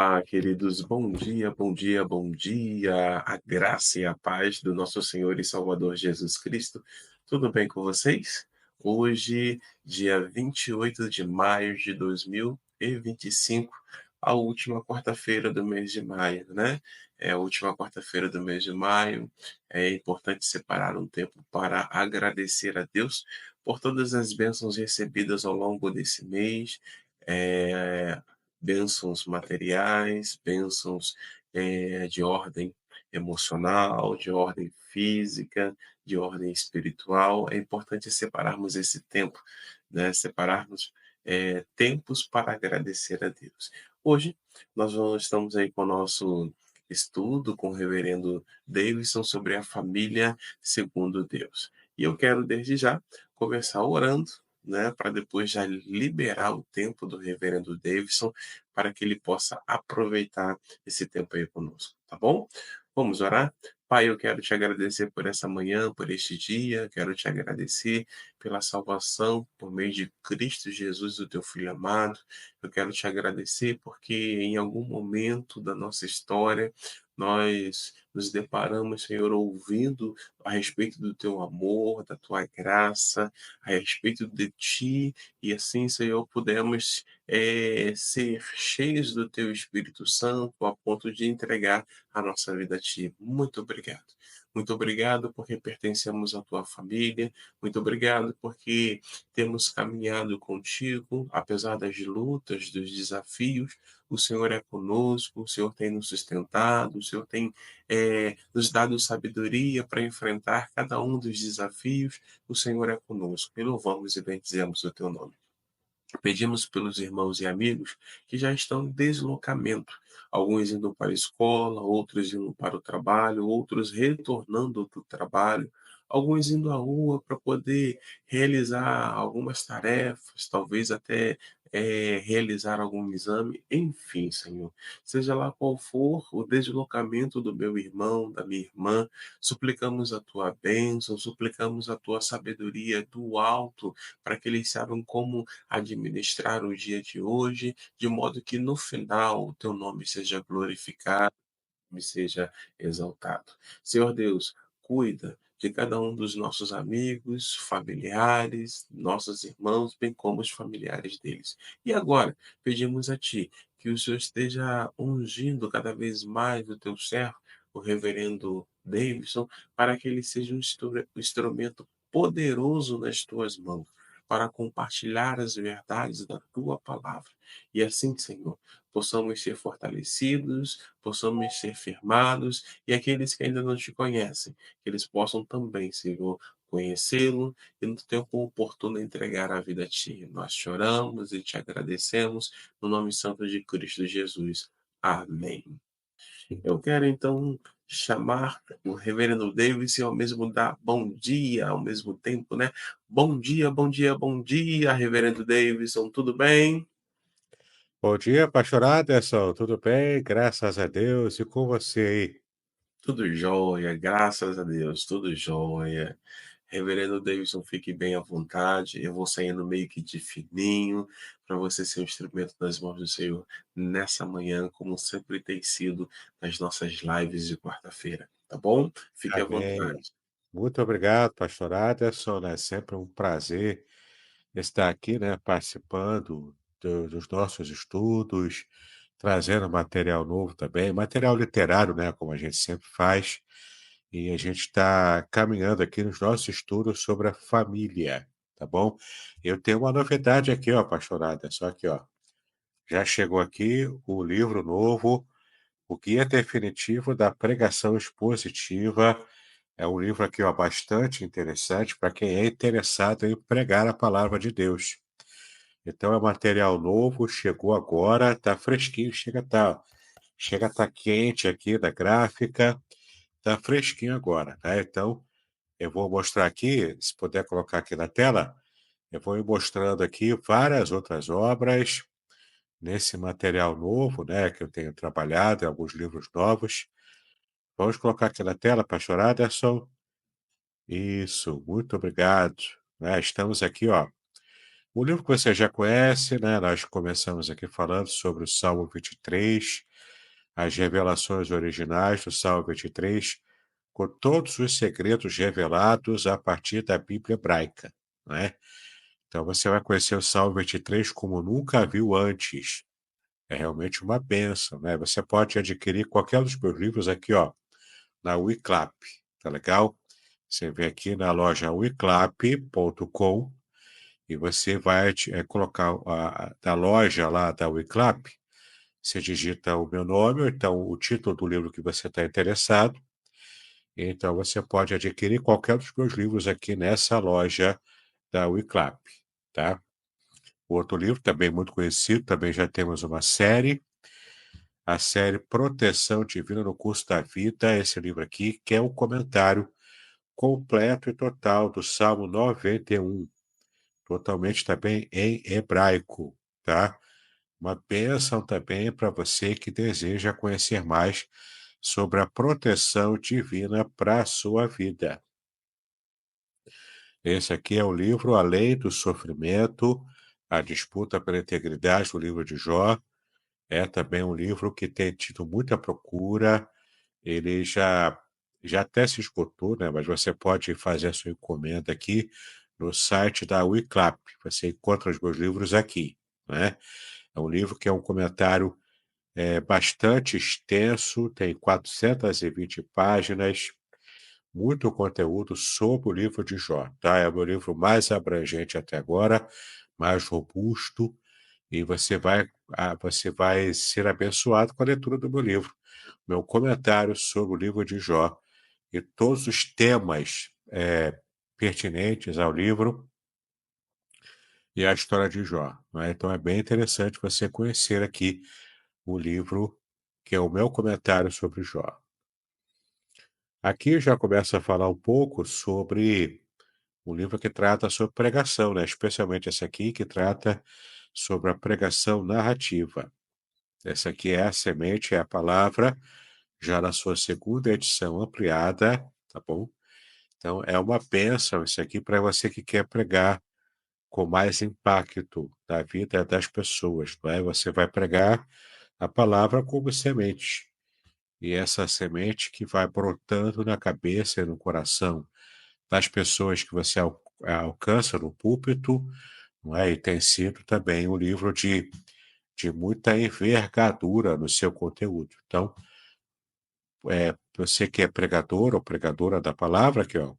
Olá, queridos, bom dia, bom dia, bom dia. A graça e a paz do nosso Senhor e Salvador Jesus Cristo. Tudo bem com vocês? Hoje, dia 28 de maio de 2025, a última quarta-feira do mês de maio, né? É a última quarta-feira do mês de maio. É importante separar um tempo para agradecer a Deus por todas as bênçãos recebidas ao longo desse mês. É, Bênçãos materiais, bênçãos de ordem emocional, de ordem física, de ordem espiritual. É importante separarmos esse tempo, né? Separarmos tempos para agradecer a Deus. Hoje, estamos aí com o nosso estudo com o reverendo Davidson sobre a família segundo Deus. E eu quero, desde já, começar orando, né, para depois já liberar o tempo do reverendo Davidson para que ele possa aproveitar esse tempo aí conosco, tá bom? Vamos orar? Pai, eu quero te agradecer por essa manhã, por este dia, quero te agradecer pela salvação por meio de Cristo Jesus, o teu Filho amado. Eu quero te agradecer porque em algum momento da nossa história nós nos deparamos, Senhor, ouvindo a respeito do teu amor, da tua graça, a respeito de ti, e assim, Senhor, pudemos ser cheios do teu Espírito Santo a ponto de entregar a nossa vida a ti. Muito obrigado. Muito obrigado porque pertencemos à tua família. Muito obrigado porque temos caminhado contigo, apesar das lutas, dos desafios. O Senhor é conosco, o Senhor tem nos sustentado, o Senhor tem nos dado sabedoria para enfrentar cada um dos desafios. O Senhor é conosco. E louvamos e bendizemos o teu nome. Pedimos pelos irmãos e amigos que já estão em deslocamento, alguns indo para a escola, outros indo para o trabalho, outros retornando do trabalho, alguns indo à rua para poder realizar algumas tarefas, talvez até realizar algum exame, enfim, Senhor. Seja lá qual for o deslocamento do meu irmão, da minha irmã, suplicamos a tua bênção, suplicamos a tua sabedoria do alto, para que eles saibam como administrar o dia de hoje, de modo que no final o teu nome seja glorificado, me seja exaltado. Senhor Deus, cuida de cada um dos nossos amigos, familiares, nossos irmãos, bem como os familiares deles. E agora, pedimos a Ti que o Senhor esteja ungindo cada vez mais o Teu servo, o reverendo Davidson, para que ele seja um instrumento poderoso nas Tuas mãos, para compartilhar as verdades da Tua palavra. E assim, Senhor, possamos ser fortalecidos, possamos ser firmados, e aqueles que ainda não te conhecem, que eles possam também, Senhor, conhecê-lo e no tempo oportuno entregar a vida a Ti. Nós choramos e te agradecemos no nome santo de Cristo Jesus. Amém. Eu quero então chamar o reverendo Davis e ao mesmo dar bom dia ao mesmo tempo, né? Bom dia, bom dia, bom dia, reverendo Davidson, tudo bem? Bom dia, pastor Aderson, tudo bem? Graças a Deus. E com você aí? Tudo jóia, graças a Deus, tudo jóia. Reverendo Davidson, fique bem à vontade. Eu vou saindo meio que de fininho para você ser um instrumento nas mãos do Senhor nessa manhã, como sempre tem sido nas nossas lives de quarta-feira, tá bom? Fique à Amém. vontade. Muito obrigado, pastor Aderson. É sempre um prazer estar aqui, né, participando dos nossos estudos, trazendo material novo também, material literário, né, como a gente sempre faz. E a gente está caminhando aqui nos nossos estudos sobre a família, tá bom? Eu tenho uma novidade aqui, ó, pastor Aderson, aqui, ó. Já chegou aqui o livro novo, O Guia Definitivo da Pregação Expositiva. É um livro aqui, ó, bastante interessante para quem é interessado em pregar a palavra de Deus. Então é material novo, chegou agora, tá fresquinho, chega a tá quente aqui da gráfica, tá fresquinho agora, né? Então eu vou mostrar aqui, se puder colocar aqui na tela, eu vou ir mostrando aqui várias outras obras nesse material novo, né, que eu tenho trabalhado, em alguns livros novos. Vamos colocar aqui na tela, pastor Aderson. Isso, muito obrigado. Né, estamos aqui, ó. O livro que você já conhece, né? Nós começamos aqui falando sobre o Salmo 23. as revelações originais do Salmo 23, com todos os segredos revelados a partir da Bíblia hebraica, né? Então você vai conhecer o Salmo 23 como nunca viu antes. É realmente uma bênção, né? Você pode adquirir qualquer dos meus livros aqui, ó, na Wiclap, tá legal? Você vem aqui na loja wiclap.com e você vai colocar da loja lá da Wiclap, você digita o meu nome, ou então o título do livro que você está interessado. Então você pode adquirir qualquer dos meus livros aqui nessa loja da Wiclap, tá? O outro livro, também muito conhecido, também já temos uma série, a série Proteção Divina no Curso da Vida, esse livro aqui, que é um comentário completo e total do Salmo 91, totalmente também em hebraico, tá? Uma bênção também para você que deseja conhecer mais sobre a proteção divina para a sua vida. Esse aqui é o livro A Lei do Sofrimento, a Disputa pela Integridade do livro de Jó. É também um livro que tem tido muita procura. Ele já até se esgotou, né? Mas você pode fazer a sua encomenda aqui no site da Wiclap. Você encontra os meus livros aqui, né? É um livro que é um comentário bastante extenso, tem 420 páginas, muito conteúdo sobre o livro de Jó, tá? É o meu livro mais abrangente até agora, mais robusto, e você vai ser abençoado com a leitura do meu livro, meu comentário sobre o livro de Jó e todos os temas pertinentes ao livro e à história de Jó, né? Então é bem interessante você conhecer aqui o livro que é o meu comentário sobre Jó. Aqui já começa a falar um pouco sobre um livro que trata sobre pregação, né? Especialmente esse aqui que trata sobre a pregação narrativa. Essa aqui é a semente, é a palavra, já na sua segunda edição ampliada, tá bom? Então é uma bênção isso aqui para você que quer pregar com mais impacto na vida das pessoas, não é? Você vai pregar a palavra como semente. E essa semente que vai brotando na cabeça e no coração das pessoas que você alcança no púlpito, não é? E tem sido também um livro de muita envergadura no seu conteúdo. Então, você que é pregador ou pregadora da palavra, aqui, ó,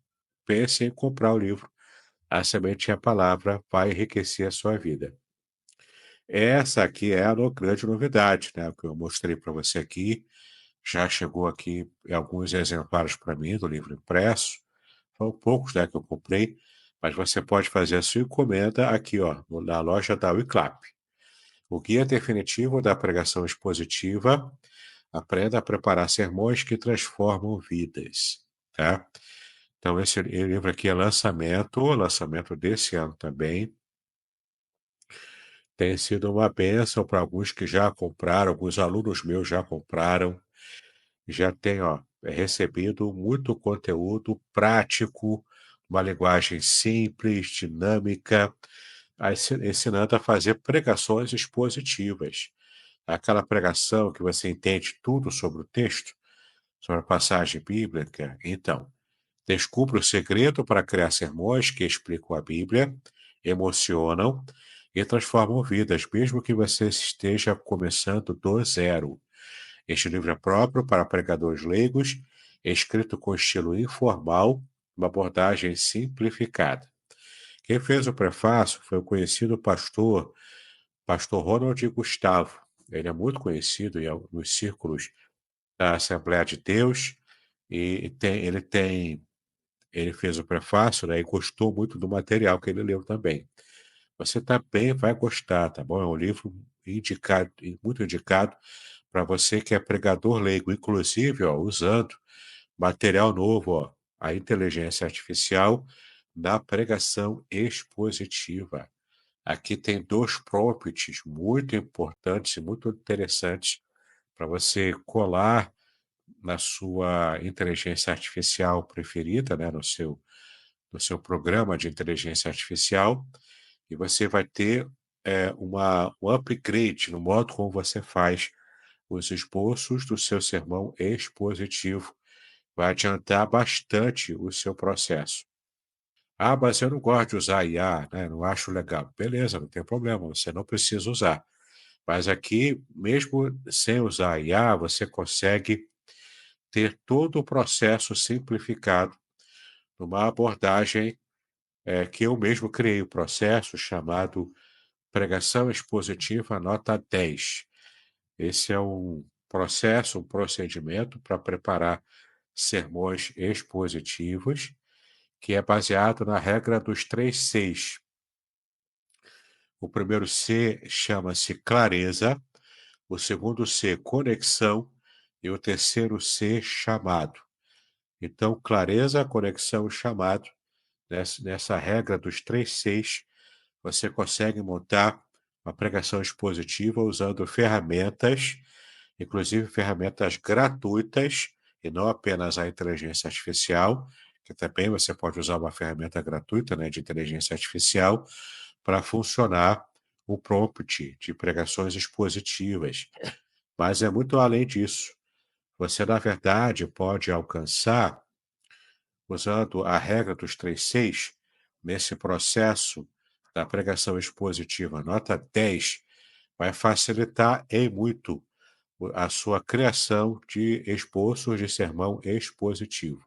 pense em comprar o livro. A semente e a palavra vai enriquecer a sua vida. Essa aqui é a grande novidade, né? O que eu mostrei para você aqui. Já chegou aqui alguns exemplares para mim do livro impresso. Foram poucos, né, que eu comprei, mas você pode fazer a sua encomenda aqui, ó, na loja da Wiclap. O Guia Definitivo da Pregação Expositiva. Aprenda a preparar sermões que transformam vidas, tá? Então, esse livro aqui é lançamento desse ano também. Tem sido uma bênção para alguns que já compraram, alguns alunos meus já compraram, já tem, ó, recebido muito conteúdo prático, uma linguagem simples, dinâmica, ensinando a fazer pregações expositivas. Aquela pregação que você entende tudo sobre o texto, sobre a passagem bíblica. Então, descubra o segredo para criar sermões que explicam a Bíblia, emocionam e transformam vidas, mesmo que você esteja começando do zero. Este livro é próprio para pregadores leigos, escrito com estilo informal, uma abordagem simplificada. Quem fez o prefácio foi o conhecido pastor Ronald Gustavo. Ele é muito conhecido nos círculos da Assembleia de Deus e ele fez o prefácio, né, e gostou muito do material que ele leu também. Você também vai gostar, tá bom? É um livro indicado, muito indicado para você que é pregador leigo, inclusive, ó, usando material novo, ó, a inteligência artificial na pregação expositiva. Aqui tem 2 prompts muito importantes e muito interessantes para você colar na sua inteligência artificial preferida, né, no seu programa de inteligência artificial, e você vai ter um upgrade no modo como você faz os esboços do seu sermão expositivo. Vai adiantar bastante o seu processo. Ah, mas eu não gosto de usar IA, né? Não acho legal. Beleza, não tem problema, você não precisa usar. Mas aqui, mesmo sem usar IA, você consegue ter todo o processo simplificado numa abordagem que eu mesmo criei o processo chamado Pregação Expositiva Nota 10. Esse é um processo, um procedimento para preparar sermões expositivos, que é baseado na regra dos 3 Cs. O primeiro C chama-se clareza, o segundo C, conexão, e o terceiro C, chamado. Então, clareza, conexão e chamado, nessa regra dos 3 Cs, você consegue montar uma pregação expositiva usando ferramentas, inclusive ferramentas gratuitas, e não apenas a inteligência artificial, que também você pode usar uma ferramenta gratuita, né, de inteligência artificial para funcionar o prompt de pregações expositivas. Mas é muito além disso. Você, na verdade, pode alcançar, usando a regra dos 3 Cs, nesse processo da pregação expositiva nota 10, vai facilitar em muito a sua criação de esboços de sermão expositivo.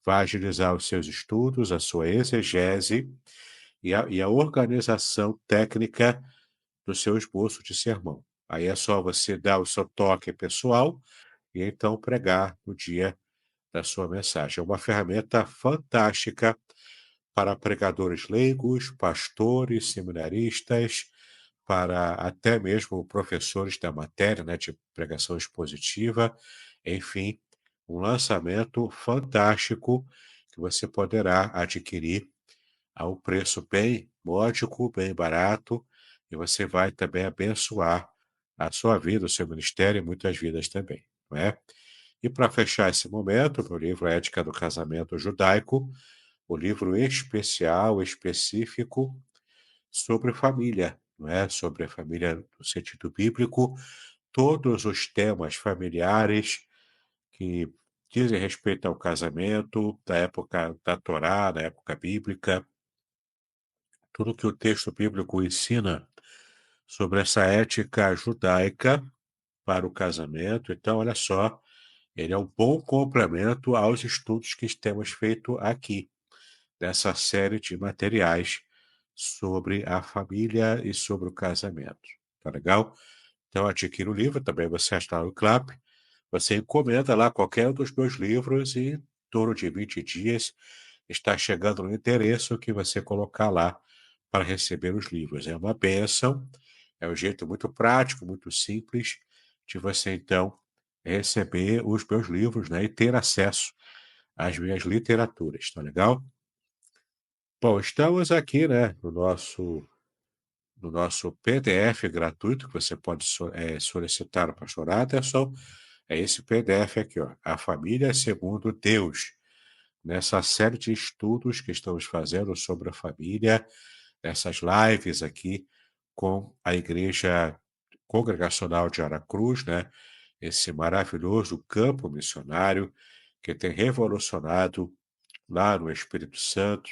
Vai agilizar os seus estudos, a sua exegese e a organização técnica do seu esboço de sermão. Aí é só você dar o seu toque pessoal e então pregar no dia da sua mensagem. É uma ferramenta fantástica para pregadores leigos, pastores, seminaristas, para até mesmo professores da matéria, né, de pregação expositiva. Enfim, um lançamento fantástico que você poderá adquirir a um preço bem módico, bem barato, e você vai também abençoar a sua vida, o seu ministério e muitas vidas também, não é? E para fechar esse momento, meu livro Ética do Casamento Judaico, o livro especial, específico sobre família, não é? Sobre a família no sentido bíblico, todos os temas familiares que dizem respeito ao casamento, da época da Torá, da época bíblica, tudo que o texto bíblico ensina sobre essa ética judaica para o casamento. Então, olha só, ele é um bom complemento aos estudos que temos feito aqui, nessa série de materiais sobre a família e sobre o casamento. Tá legal? Então, adquira o livro, também você está no Clap. Você encomenda lá qualquer um dos meus livros e, em torno de 20 dias, está chegando no endereço que você colocar lá para receber os livros. É uma bênção, é um jeito muito prático, muito simples de você, então, receber os meus livros, né, e ter acesso às minhas literaturas, tá legal? Bom, estamos aqui, né, no nosso PDF gratuito, que você pode solicitar o pastor Anderson. É esse PDF aqui, ó, A Família Segundo Deus. Nessa série de estudos que estamos fazendo sobre a família, essas lives aqui com a Igreja Congregacional de Aracruz, né? Esse maravilhoso campo missionário que tem revolucionado lá no Espírito Santo,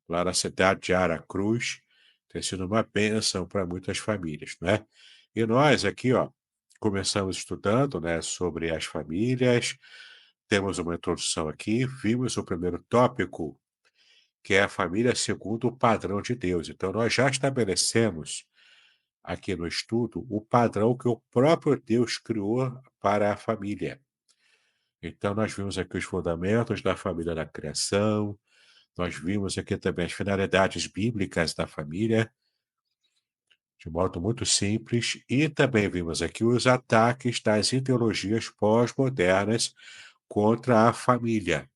lá na cidade de Aracruz, tem sido uma bênção para muitas famílias, né? E nós aqui, ó, começamos estudando, né, sobre as famílias, temos uma introdução aqui, vimos o primeiro tópico, que é a família segundo o padrão de Deus. Então, nós já estabelecemos aqui no estudo o padrão que o próprio Deus criou para a família. Então, nós vimos aqui os fundamentos da família na criação, nós vimos aqui também as finalidades bíblicas da família, de modo muito simples, e também vimos aqui os ataques das ideologias pós-modernas contra a família.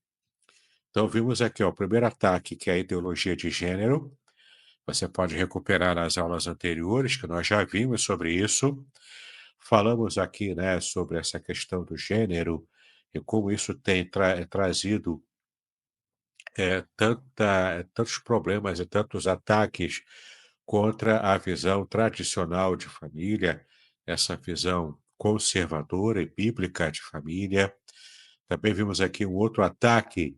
Então, vimos aqui ó, o primeiro ataque, que é a ideologia de gênero. Você pode recuperar nas aulas anteriores, que nós já vimos sobre isso. Falamos aqui, né, sobre essa questão do gênero e como isso tem trazido tantos problemas e tantos ataques contra a visão tradicional de família, essa visão conservadora e bíblica de família. Também vimos aqui um outro ataque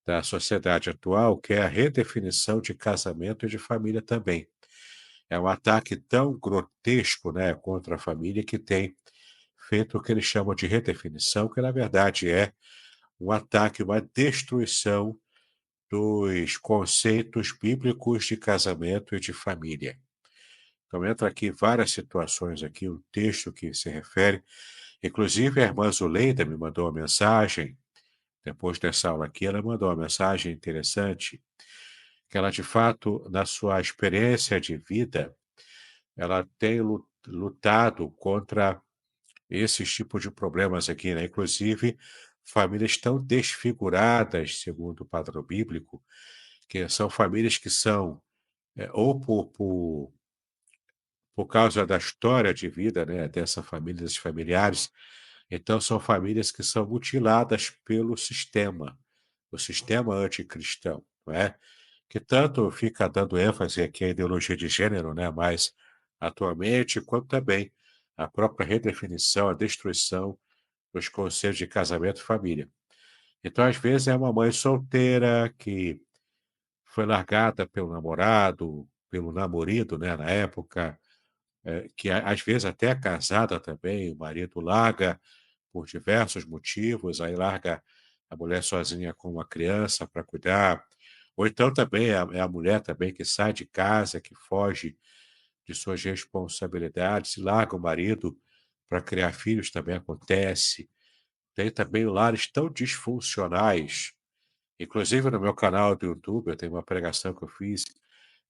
da sociedade atual, que é a redefinição de casamento e de família também. É um ataque tão grotesco, né, contra a família que tem feito o que eles chamam de redefinição, que na verdade é um ataque, uma destruição dos conceitos bíblicos de casamento e de família. Então entra aqui várias situações aqui, o texto que se refere. Inclusive a irmã Zuleida me mandou uma mensagem, depois dessa aula aqui, ela mandou uma mensagem interessante, que ela de fato, na sua experiência de vida, ela tem lutado contra esses tipos de problemas aqui, né? Inclusive, famílias tão desfiguradas, segundo o padrão bíblico, que são famílias que são, ou por causa da história de vida, né, dessa família, desses familiares, então são famílias que são mutiladas pelo sistema, o sistema anticristão, não é? Que tanto fica dando ênfase aqui à ideologia de gênero, né, mas atualmente, quanto também a própria redefinição, a destruição dos conceitos de casamento e família. Então, às vezes, é uma mãe solteira que foi largada pelo namorado, pelo namorado, né, na época, que às vezes até é casada também, o marido larga por diversos motivos, aí larga a mulher sozinha com uma criança para cuidar, ou então também é a mulher também que sai de casa, que foge de suas responsabilidades, e larga o marido para criar filhos, também acontece. Tem também lares tão disfuncionais. Inclusive, no meu canal do YouTube, eu tenho uma pregação que eu fiz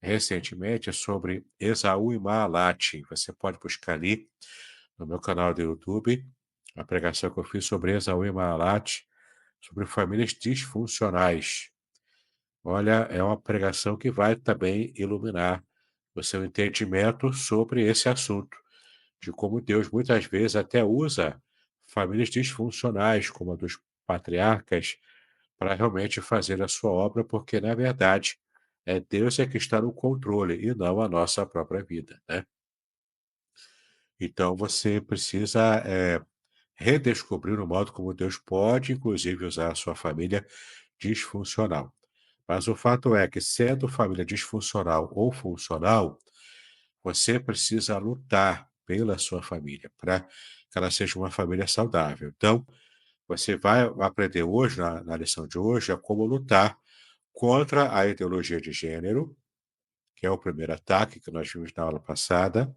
recentemente sobre Esaú e Maalate. Você pode buscar ali no meu canal do YouTube a pregação que eu fiz sobre Esaú e Maalate, sobre famílias disfuncionais. Olha, é uma pregação que vai também iluminar o seu entendimento sobre esse assunto, de como Deus muitas vezes até usa famílias disfuncionais, como a dos patriarcas, para realmente fazer a sua obra, porque, na verdade, Deus é que está no controle e não a nossa própria vida, né? Então, você precisa redescobrir o modo como Deus pode, inclusive, usar a sua família disfuncional. Mas o fato é que, sendo família disfuncional ou funcional, você precisa lutar pela sua família, para que ela seja uma família saudável. Então, você vai aprender hoje, na lição de hoje, a como lutar contra a ideologia de gênero, que é o primeiro ataque que nós vimos na aula passada,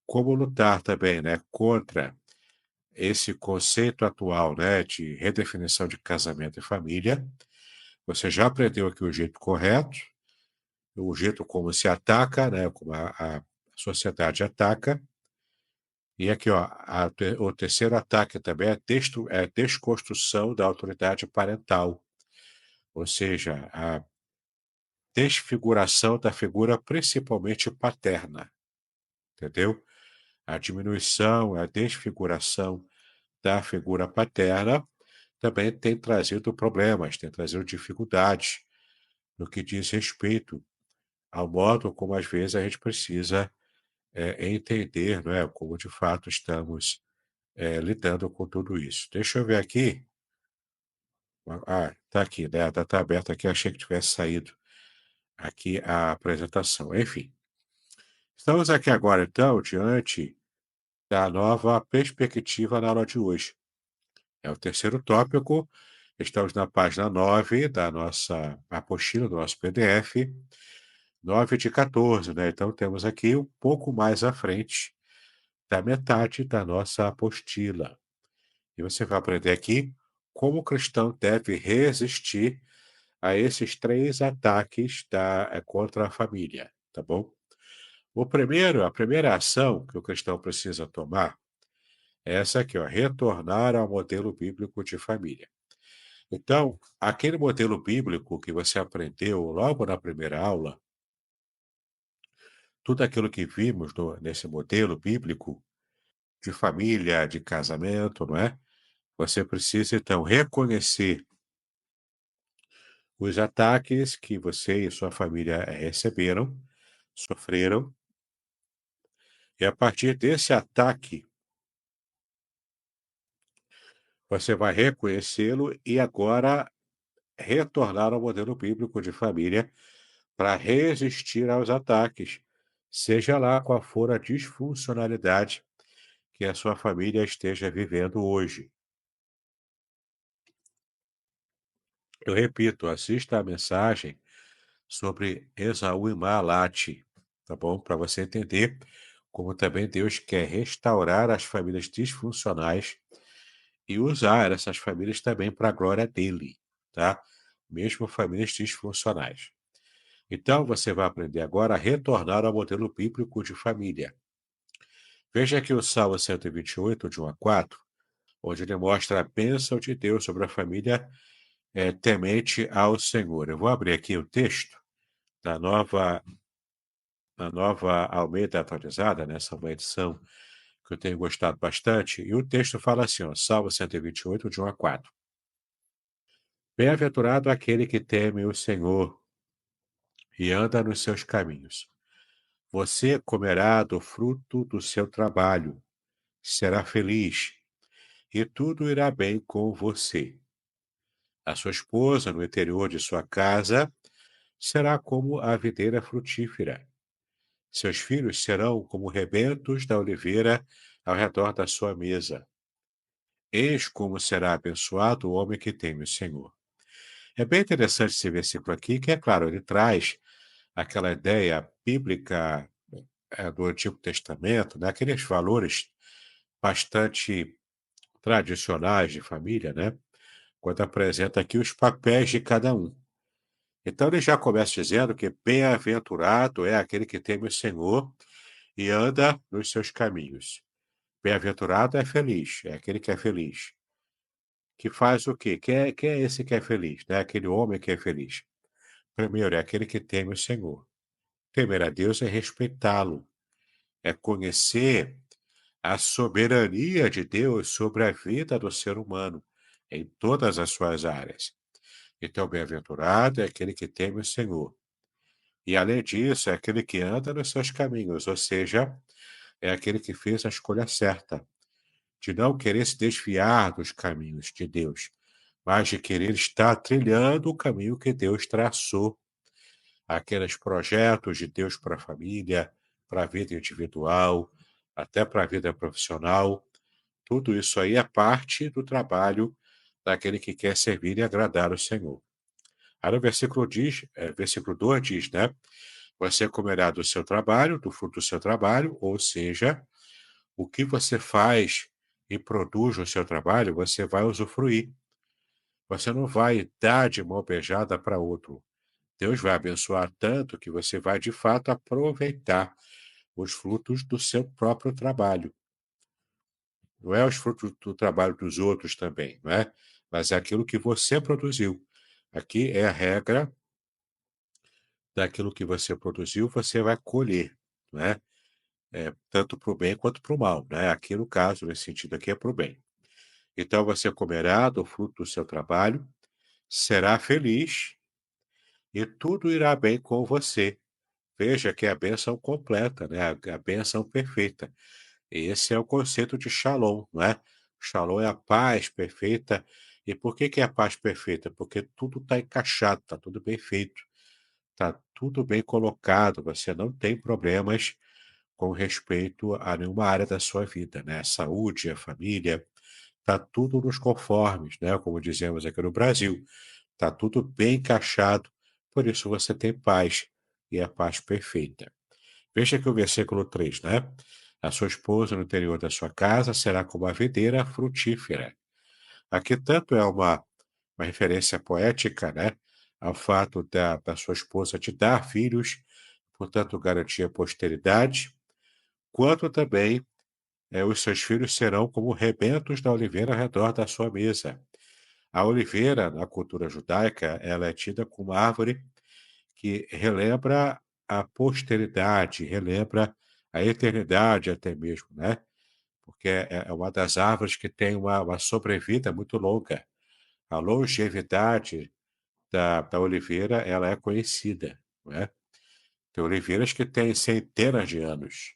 como lutar também, né, contra esse conceito atual, né, de redefinição de casamento e família. Você já aprendeu aqui o jeito correto, o jeito como se ataca, né, como a sociedade ataca. E aqui, ó, o terceiro ataque também é a desconstrução da autoridade parental, ou seja, a desfiguração da figura principalmente paterna, entendeu? A diminuição, a desfiguração da figura paterna também tem trazido problemas, tem trazido dificuldades no que diz respeito ao modo como às vezes a gente precisa entender, não é, como de fato estamos lidando com tudo isso. Deixa eu ver aqui. Ah, está aqui, né? Está aberta aqui, achei que tivesse saído aqui a apresentação. Enfim, estamos aqui agora, então, diante da nova perspectiva na aula de hoje. É o terceiro tópico, estamos na página 9 da nossa apostila, do nosso PDF, 9 de 14, né? Então, temos aqui um pouco mais à frente da metade da nossa apostila. E você vai aprender aqui como o cristão deve resistir a esses três ataques contra a família, tá bom? A primeira ação que o cristão precisa tomar é essa aqui, ó, retornar ao modelo bíblico de família. Então, aquele modelo bíblico que você aprendeu logo na primeira aula, tudo aquilo que vimos nesse modelo bíblico de família, de casamento, não é? Você precisa, então, reconhecer os ataques que você e sua família receberam, sofreram, e a partir desse ataque, Você vai reconhecê-lo e agora retornar ao modelo bíblico de família para resistir aos ataques, seja lá qual for a disfuncionalidade que a sua família esteja vivendo hoje. Eu repito, assista a mensagem sobre Esaú e Maalate, tá bom? Para você entender como também Deus quer restaurar as famílias disfuncionais e usar essas famílias também para a glória dele, tá? Mesmo famílias disfuncionais. Então, você vai aprender agora a retornar ao modelo bíblico de família. Veja aqui o Salmo 128, de 1 a 4, onde ele mostra a bênção de Deus sobre a família temente ao Senhor. Eu vou abrir aqui o texto da nova Almeida atualizada, nessa uma edição que eu tenho gostado bastante, e o texto fala assim, ó, Salmo 128, de 1 a 4. Bem-aventurado aquele que teme o Senhor e anda nos seus caminhos. Você comerá do fruto do seu trabalho, será feliz, e tudo irá bem com você. A sua esposa, no interior de sua casa, será como a videira frutífera. Seus filhos serão como rebentos da oliveira ao redor da sua mesa. Eis como será abençoado o homem que teme o Senhor. É bem interessante esse versículo aqui, que, é claro, ele traz aquela ideia bíblica do Antigo Testamento, né? Aqueles valores bastante tradicionais de família, né? Quando apresenta aqui os papéis de cada um. Então ele já começa dizendo que bem-aventurado é aquele que teme o Senhor e anda nos seus caminhos. Bem-aventurado é feliz, é aquele que é feliz. Que faz o quê? Quem é esse que é feliz? Né? Aquele homem que é feliz. Primeiro, é aquele que teme o Senhor. Temer a Deus é respeitá-lo, é conhecer a soberania de Deus sobre a vida do ser humano, em todas as suas áreas. Então, bem-aventurado é aquele que teme o Senhor. E, além disso, é aquele que anda nos seus caminhos, ou seja, é aquele que fez a escolha certa, de não querer se desviar dos caminhos de Deus, mas de querer estar trilhando o caminho que Deus traçou, aqueles projetos de Deus para a família, para a vida individual, até para a vida profissional. Tudo isso aí é parte do trabalho daquele que quer servir e agradar o Senhor. Aí no versículo 2 diz, né? Você comerá do seu trabalho, do fruto do seu trabalho, ou seja, o que você faz e produz no seu trabalho, você vai usufruir. Você não vai dar de mão beijada para outro. Deus vai abençoar tanto que você vai, de fato, aproveitar os frutos do seu próprio trabalho. Não é os frutos do trabalho dos outros também, não é? Mas é aquilo que você produziu. Aqui é a regra daquilo que você produziu, você vai colher, não é? Tanto para o bem quanto para o mal, né? Aqui no caso, nesse sentido aqui, é para o bem. Então você comerá do fruto do seu trabalho, será feliz e tudo irá bem com você. Veja que é a bênção completa, né? A bênção perfeita. Esse é o conceito de Shalom, não é? Shalom é a paz perfeita. E por que que é a paz perfeita? Porque tudo está encaixado, está tudo bem feito, está tudo bem colocado, você não tem problemas com respeito a nenhuma área da sua vida, né? A saúde, a família, está tudo nos conformes, né? Como dizemos aqui no Brasil, está tudo bem encaixado, por isso você tem paz, e a paz perfeita. Veja aqui o versículo 3, né? A sua esposa no interior da sua casa será como a videira frutífera. Aqui tanto é uma referência poética, né? Ao fato da sua esposa te dar filhos, portanto garantir a posteridade, quanto também os seus filhos serão como rebentos da oliveira ao redor da sua mesa. A oliveira, na cultura judaica, ela é tida como uma árvore que relembra a posteridade, relembra a eternidade até mesmo, né? Porque é uma das árvores que tem uma sobrevida muito longa. A longevidade da oliveira, ela é conhecida, não é? Tem oliveiras que têm centenas de anos.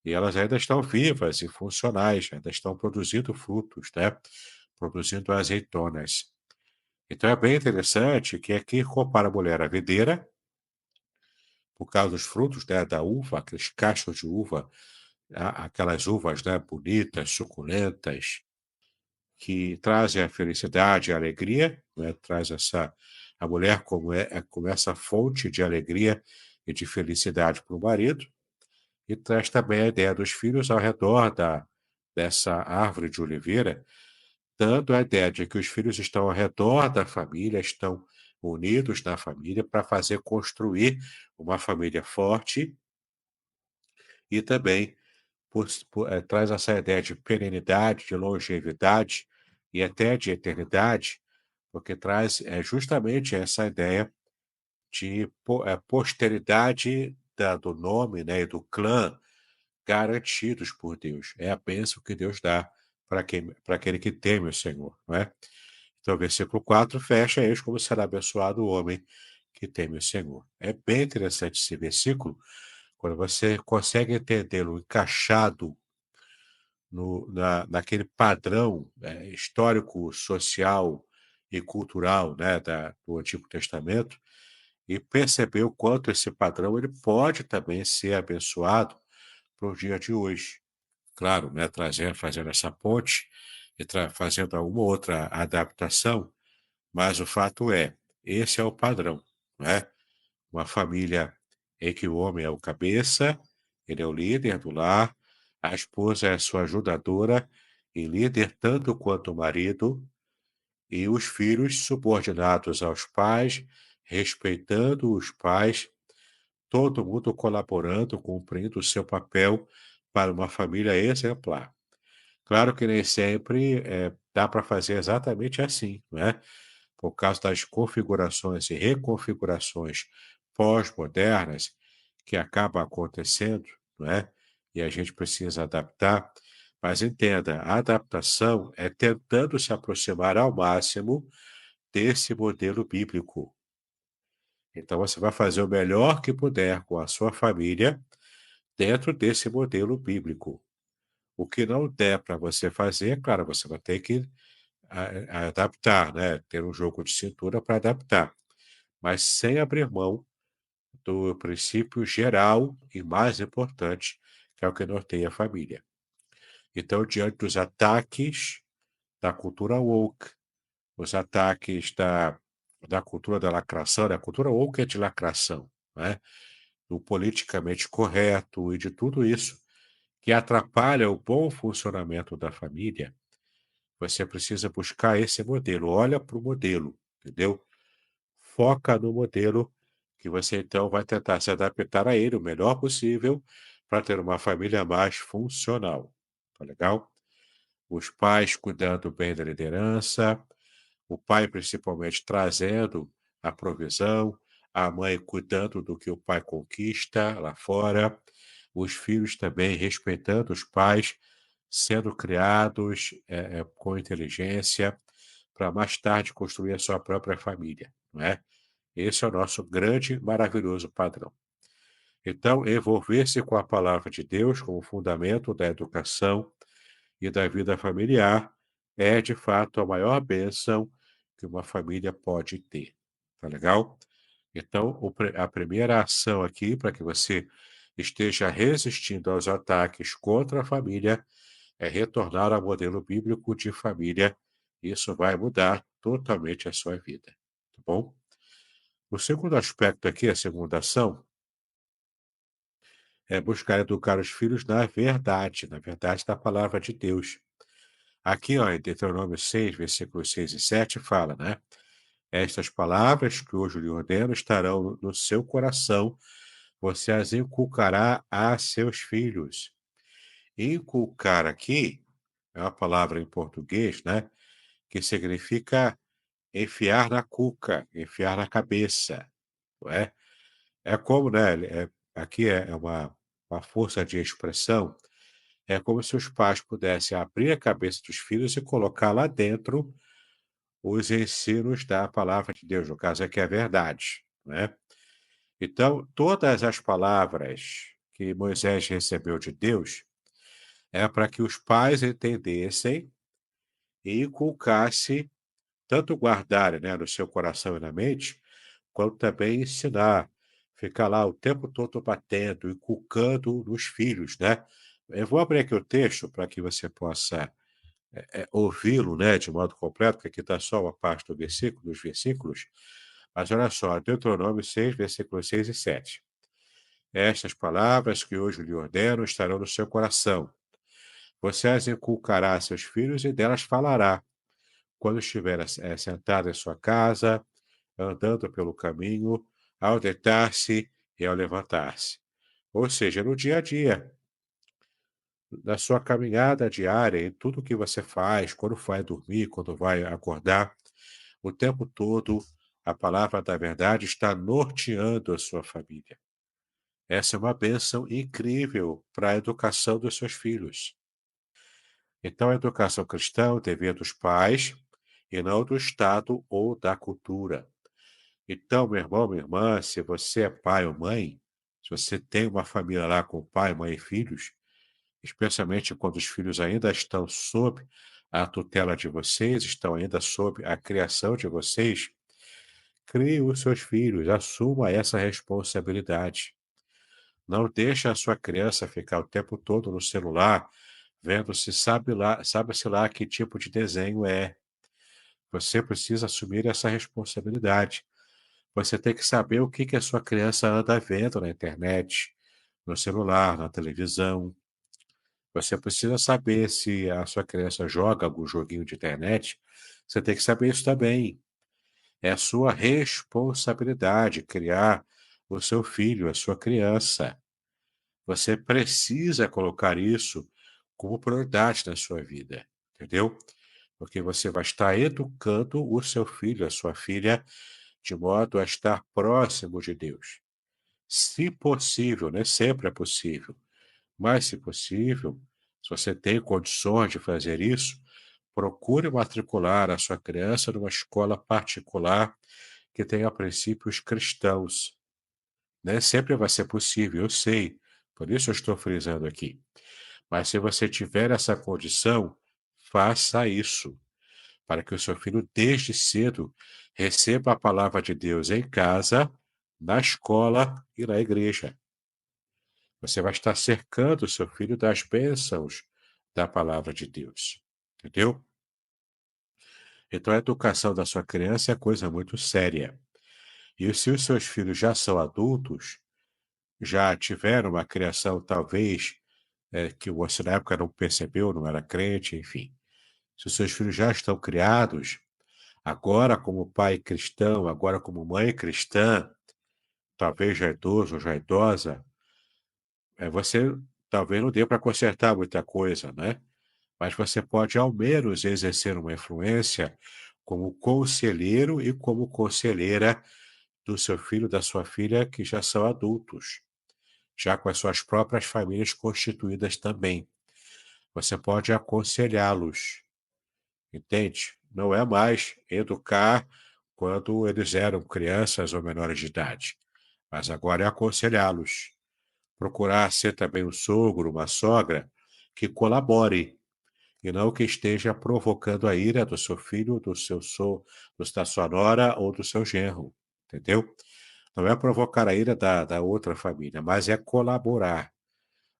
E elas ainda estão vivas e funcionais, ainda estão produzindo frutos, né? produzindo azeitonas. Então é bem interessante que aqui compara a mulher à videira, por causa dos frutos, né, da uva, aqueles cachos de uva, aquelas uvas, né, bonitas, suculentas, que trazem a felicidade e a alegria, né, traz a mulher como essa fonte de alegria e de felicidade para o marido, e traz também a ideia dos filhos ao redor dessa árvore de oliveira, dando a ideia de que os filhos estão ao redor da família, estão unidos na família para fazer construir uma família forte e também traz essa ideia de perenidade, de longevidade e até de eternidade, porque traz justamente essa ideia de posteridade do nome, né, e do clã garantidos por Deus. É a bênção que Deus dá para aquele que teme o Senhor, não é? Então, o versículo 4 fecha: eis como será abençoado o homem que teme o Senhor. É bem interessante esse versículo, quando você consegue entendê-lo encaixado naquele padrão histórico, social e cultural, né, do Antigo Testamento, e perceber o quanto esse padrão ele pode também ser abençoado para o dia de hoje. Claro, né, fazendo essa ponte e fazendo alguma outra adaptação, mas o fato é, esse é o padrão, né? Uma família em que o homem é o cabeça, ele é o líder do lar, a esposa é a sua ajudadora e líder tanto quanto o marido, e os filhos subordinados aos pais, respeitando os pais, todo mundo colaborando, cumprindo o seu papel para uma família exemplar. Claro que nem sempre dá para fazer exatamente assim, não é? Por causa das configurações e reconfigurações pós-modernas que acabam acontecendo, não é? E a gente precisa adaptar. Mas entenda, a adaptação é tentando se aproximar ao máximo desse modelo bíblico. Então você vai fazer o melhor que puder com a sua família dentro desse modelo bíblico. O que não der para você fazer, claro, você vai ter que adaptar, né? Ter um jogo de cintura para adaptar, mas sem abrir mão do princípio geral e mais importante, que é o que norteia a família. Então, diante dos ataques da cultura woke, os ataques da cultura da lacração, né? A cultura woke é de lacração, né? Do politicamente correto e de tudo isso que atrapalha o bom funcionamento da família, você precisa buscar esse modelo. Olha para o modelo, entendeu? Foca no modelo que você então vai tentar se adaptar a ele o melhor possível para ter uma família mais funcional. Tá legal? Os pais cuidando bem da liderança, o pai principalmente trazendo a provisão, a mãe cuidando do que o pai conquista lá fora, os filhos também respeitando os pais, sendo criados com inteligência para mais tarde construir a sua própria família, não é? Esse é o nosso grande, maravilhoso padrão. Então, envolver-se com a palavra de Deus como fundamento da educação e da vida familiar é, de fato, a maior bênção que uma família pode ter. Tá legal? Então, a primeira ação aqui, para que você esteja resistindo aos ataques contra a família, é retornar ao modelo bíblico de família. Isso vai mudar totalmente a sua vida. Tá bom? O segundo aspecto aqui, a segunda ação, é buscar educar os filhos na verdade da palavra de Deus. Aqui, ó, em Deuteronômio 6, versículos 6 e 7, fala, né? Estas palavras que hoje lhe ordeno estarão no seu coração, você as inculcará a seus filhos. Inculcar aqui é uma palavra em português, né? Que significa enfiar na cuca, enfiar na cabeça, não é? É como, né? Aqui é uma força de expressão. É como se os pais pudessem abrir a cabeça dos filhos e colocar lá dentro os ensinos da palavra de Deus, no caso aqui é a verdade, né? Então, todas as palavras que Moisés recebeu de Deus é para que os pais entendessem e inculcar-se, tanto guardar, né, no seu coração e na mente, quanto também ensinar. Ficar lá o tempo todo batendo, inculcando nos filhos, né. Eu vou abrir aqui o texto para que você possa, ouvi-lo, né, de modo completo, porque aqui está só uma parte do versículo dos versículos, mas olha só, Deuteronômio 6, versículos 6 e 7. Estas palavras que hoje lhe ordeno estarão no seu coração. Você as inculcará a seus filhos e delas falará, quando estiver sentado em sua casa, andando pelo caminho, ao deitar-se e ao levantar-se. Ou seja, no dia a dia, na sua caminhada diária, em tudo que você faz, quando vai dormir, quando vai acordar, o tempo todo, a palavra da verdade está norteando a sua família. Essa é uma bênção incrível para a educação dos seus filhos. Então, a educação cristã é o dever dos pais e não do Estado ou da cultura. Então, meu irmão, minha irmã, se você é pai ou mãe, se você tem uma família lá com pai, mãe e filhos, especialmente quando os filhos ainda estão sob a tutela de vocês, estão ainda sob a criação de vocês, crie os seus filhos, assuma essa responsabilidade. Não deixe a sua criança ficar o tempo todo no celular, vendo se sabe-se lá que tipo de desenho é. Você precisa assumir essa responsabilidade. Você tem que saber o que a sua criança anda vendo na internet, no celular, na televisão. Você precisa saber se a sua criança joga algum joguinho de internet. Você tem que saber isso também. É a sua responsabilidade criar o seu filho, a sua criança. Você precisa colocar isso como prioridade na sua vida, entendeu? Porque você vai estar educando o seu filho, a sua filha, de modo a estar próximo de Deus. Se possível, nem sempre é possível, mas se possível, se você tem condições de fazer isso, procure matricular a sua criança numa escola particular que tenha princípios cristãos. Nem sempre vai ser possível, eu sei, por isso eu estou frisando aqui. Mas se você tiver essa condição, faça isso, para que o seu filho, desde cedo, receba a palavra de Deus em casa, na escola e na igreja. Você vai estar cercando o seu filho das bênçãos da palavra de Deus. Entendeu? Então, a educação da sua criança é coisa muito séria. E se os seus filhos já são adultos, já tiveram uma criação, talvez, que você na época não percebeu, não era crente, enfim. Se os seus filhos já estão criados, agora como pai cristão, agora como mãe cristã, talvez já idoso ou já idosa, você talvez não dê para consertar muita coisa, né? Mas você pode ao menos exercer uma influência como conselheiro e como conselheira do seu filho, da sua filha, que já são adultos, já com as suas próprias famílias constituídas também. Você pode aconselhá-los, entende? Não é mais educar quando eles eram crianças ou menores de idade, mas agora é aconselhá-los. Procurar ser também um sogro, uma sogra que colabore e não que esteja provocando a ira do seu filho, da sua nora ou do seu genro, entendeu? Não é provocar a ira da outra família, mas é colaborar,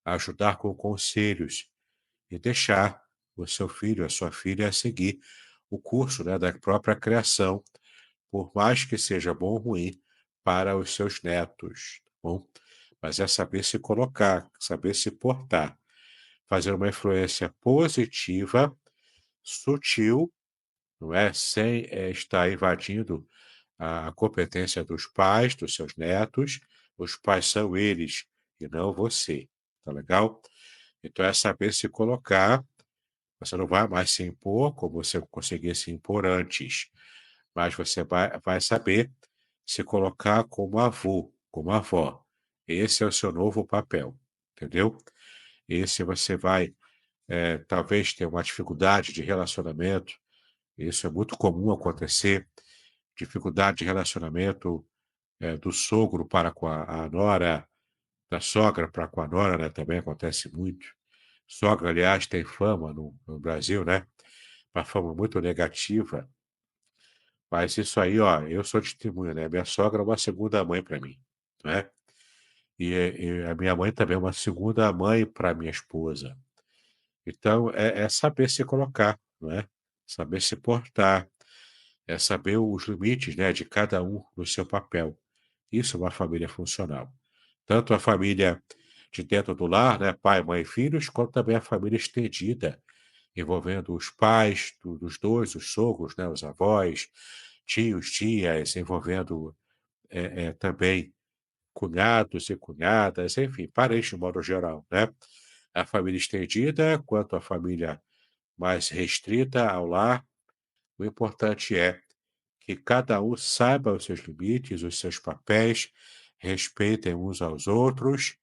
ajudar com conselhos e deixar o seu filho, a sua filha, seguir o curso, né, da própria criação, por mais que seja bom ou ruim para os seus netos, tá bom? Mas é saber se colocar, saber se portar, fazer uma influência positiva, sutil, não é? Sem estar invadindo a competência dos pais, dos seus netos. Os pais são eles e não você. Tá legal? Então é saber se colocar. Você não vai mais se impor como você conseguia se impor antes, mas você vai saber se colocar como avô, como avó. Esse é o seu novo papel, entendeu? Esse você vai, talvez, ter uma dificuldade de relacionamento. Isso é muito comum acontecer. Dificuldade de relacionamento do sogro para com a nora, da sogra para com a nora, né? Também acontece muito. Sogra, aliás, tem fama no Brasil, né? uma forma muito negativa, mas isso aí, ó, eu sou testemunha, né? Minha sogra é uma segunda mãe para mim, né? E a minha mãe também é uma segunda mãe para minha esposa. Então, é saber se colocar, não é? Saber se portar, é saber os limites, né, de cada um no seu papel. Isso é uma família funcional. Tanto a família de dentro do lar, né, pai, mãe e filhos, quanto também a família estendida, envolvendo os pais dos dois, os sogros, né, os avós, tios, tias, envolvendo também cunhados e cunhadas, enfim, parentes de modo geral, né? A família estendida, quanto a família mais restrita ao lar, o importante é que cada um saiba os seus limites, os seus papéis, respeitem uns aos outros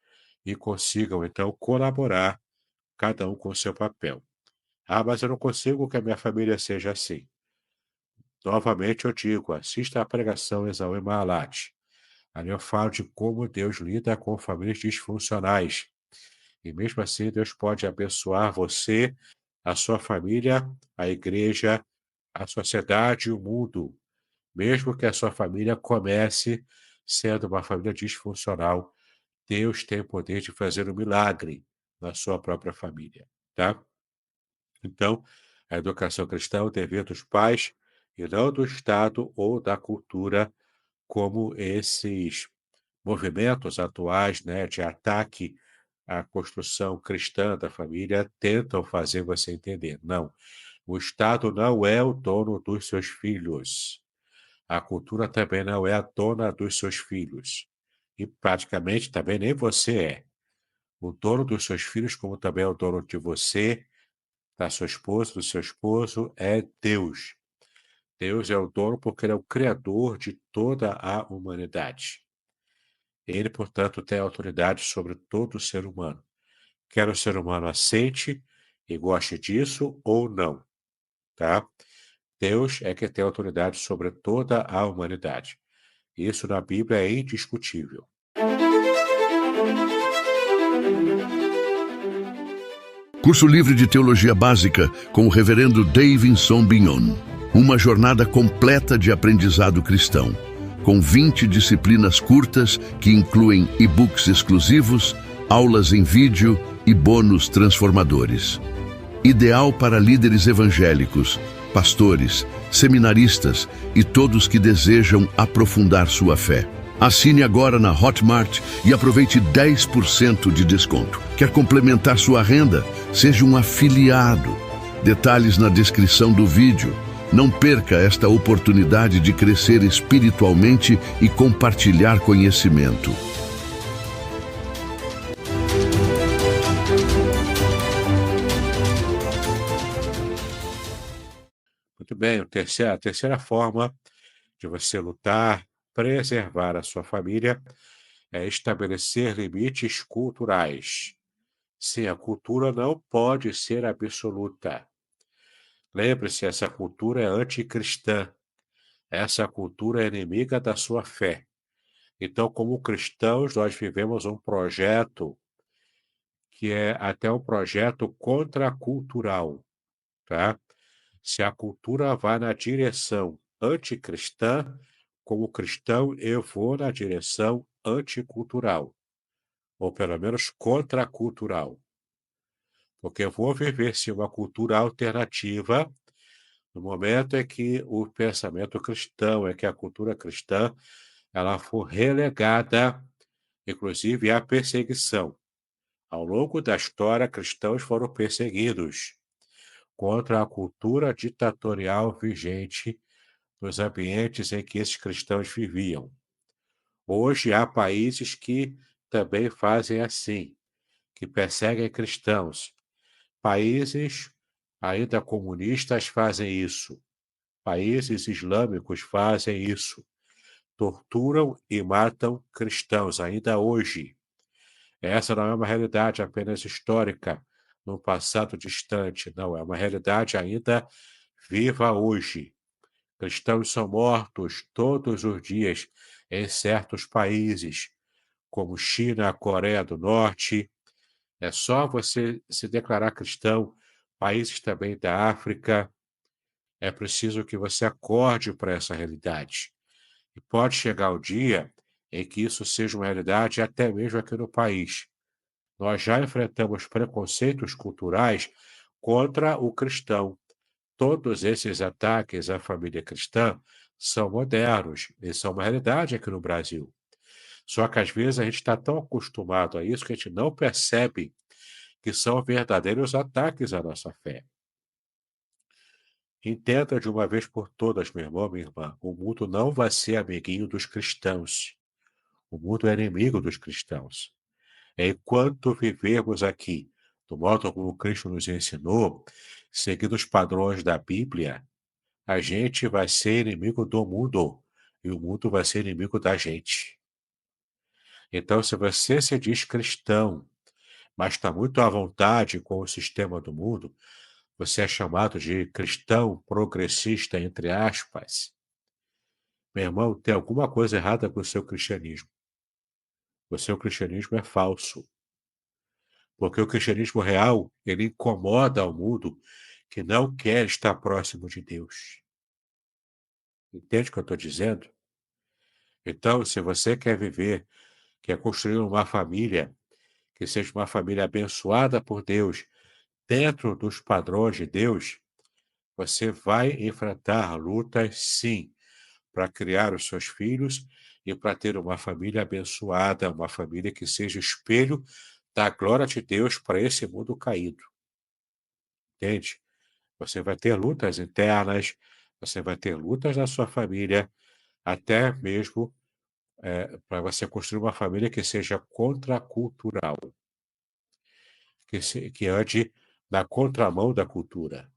e consigam, então, colaborar, cada um com o seu papel. Ah, mas eu não consigo que a minha família seja assim. Novamente eu digo, assista à pregação Exaú Mahalat. Ali eu falo de como Deus lida com famílias disfuncionais. E mesmo assim, Deus pode abençoar você, a sua família, a igreja, a sociedade e o mundo. Mesmo que a sua família comece sendo uma família disfuncional, Deus tem o poder de fazer um milagre na sua própria família, tá? Então, a educação cristã é o dever dos pais e não do Estado ou da cultura, como esses movimentos atuais, né, de ataque à construção cristã da família tentam fazer você entender. Não, o Estado não é o dono dos seus filhos. A cultura também não é a dona dos seus filhos. E praticamente também nem você é. O dono dos seus filhos, como também é o dono de você, da sua esposa, do seu esposo, é Deus. Deus é o dono porque ele é o criador de toda a humanidade. Ele, portanto, tem autoridade sobre todo ser humano. Quer o ser humano aceite e goste disso ou não, tá? Deus é que tem autoridade sobre toda a humanidade. Isso na Bíblia é indiscutível. Curso livre de Teologia Básica com o Reverendo Davidson Bignon. Uma jornada completa de aprendizado cristão, com 20 disciplinas curtas que incluem e-books exclusivos, aulas em vídeo e bônus transformadores. Ideal para líderes evangélicos, pastores, seminaristas e todos que desejam aprofundar sua fé. Assine agora na Hotmart e aproveite 10% de desconto. Quer complementar sua renda? Seja um afiliado. Detalhes na descrição do vídeo. Não perca esta oportunidade de crescer espiritualmente e compartilhar conhecimento. Muito bem, a terceira forma de você lutar, preservar a sua família, é estabelecer limites culturais. Sim, a cultura não pode ser absoluta. Lembre-se, essa cultura é anticristã. Essa cultura é inimiga da sua fé. Então, como cristãos, nós vivemos um projeto que é até um projeto contracultural, tá? Se a cultura vai na direção anticristã, como cristão, eu vou na direção anticultural, ou pelo menos contracultural, porque eu vou viver se uma cultura alternativa no momento em que o pensamento cristão, é que a cultura cristã, ela for relegada, inclusive à perseguição. Ao longo da história, cristãos foram perseguidos contra a cultura ditatorial vigente nos ambientes em que esses cristãos viviam. Hoje há países que também fazem assim, que perseguem cristãos. Países ainda comunistas fazem isso. Países islâmicos fazem isso. Torturam e matam cristãos ainda hoje. Essa não é uma realidade apenas histórica, no passado distante, não, é uma realidade ainda viva hoje. Cristãos são mortos todos os dias em certos países, como China, Coreia do Norte. É só você se declarar cristão, países também da África, É preciso que você acorde para essa realidade. E pode chegar o dia em que isso seja uma realidade até mesmo aqui no país. Nós já enfrentamos preconceitos culturais contra o cristão. Todos esses ataques à família cristã são modernos e são uma realidade aqui no Brasil. Só que às vezes a gente está tão acostumado a isso que a gente não percebe que são verdadeiros ataques à nossa fé. Entenda de uma vez por todas, meu irmão, minha irmã, o mundo não vai ser amiguinho dos cristãos. O mundo é inimigo dos cristãos. Enquanto vivermos aqui do modo como Cristo nos ensinou, seguindo os padrões da Bíblia, a gente vai ser inimigo do mundo e o mundo vai ser inimigo da gente. Então, se você se diz cristão, mas está muito à vontade com o sistema do mundo, você é chamado de cristão progressista, entre aspas. Meu irmão, tem alguma coisa errada com o seu cristianismo. O seu cristianismo é falso. Porque o cristianismo real, ele incomoda ao mundo que não quer estar próximo de Deus. Entende o que eu estou dizendo? Então, se você quer viver, quer construir uma família, que seja uma família abençoada por Deus, dentro dos padrões de Deus, você vai enfrentar lutas, sim, para criar os seus filhos e para ter uma família abençoada, uma família que seja espelho da glória de Deus para esse mundo caído. Entende? Você vai ter lutas internas, você vai ter lutas na sua família, até mesmo para você construir uma família que seja contracultural, que ande na contramão da cultura,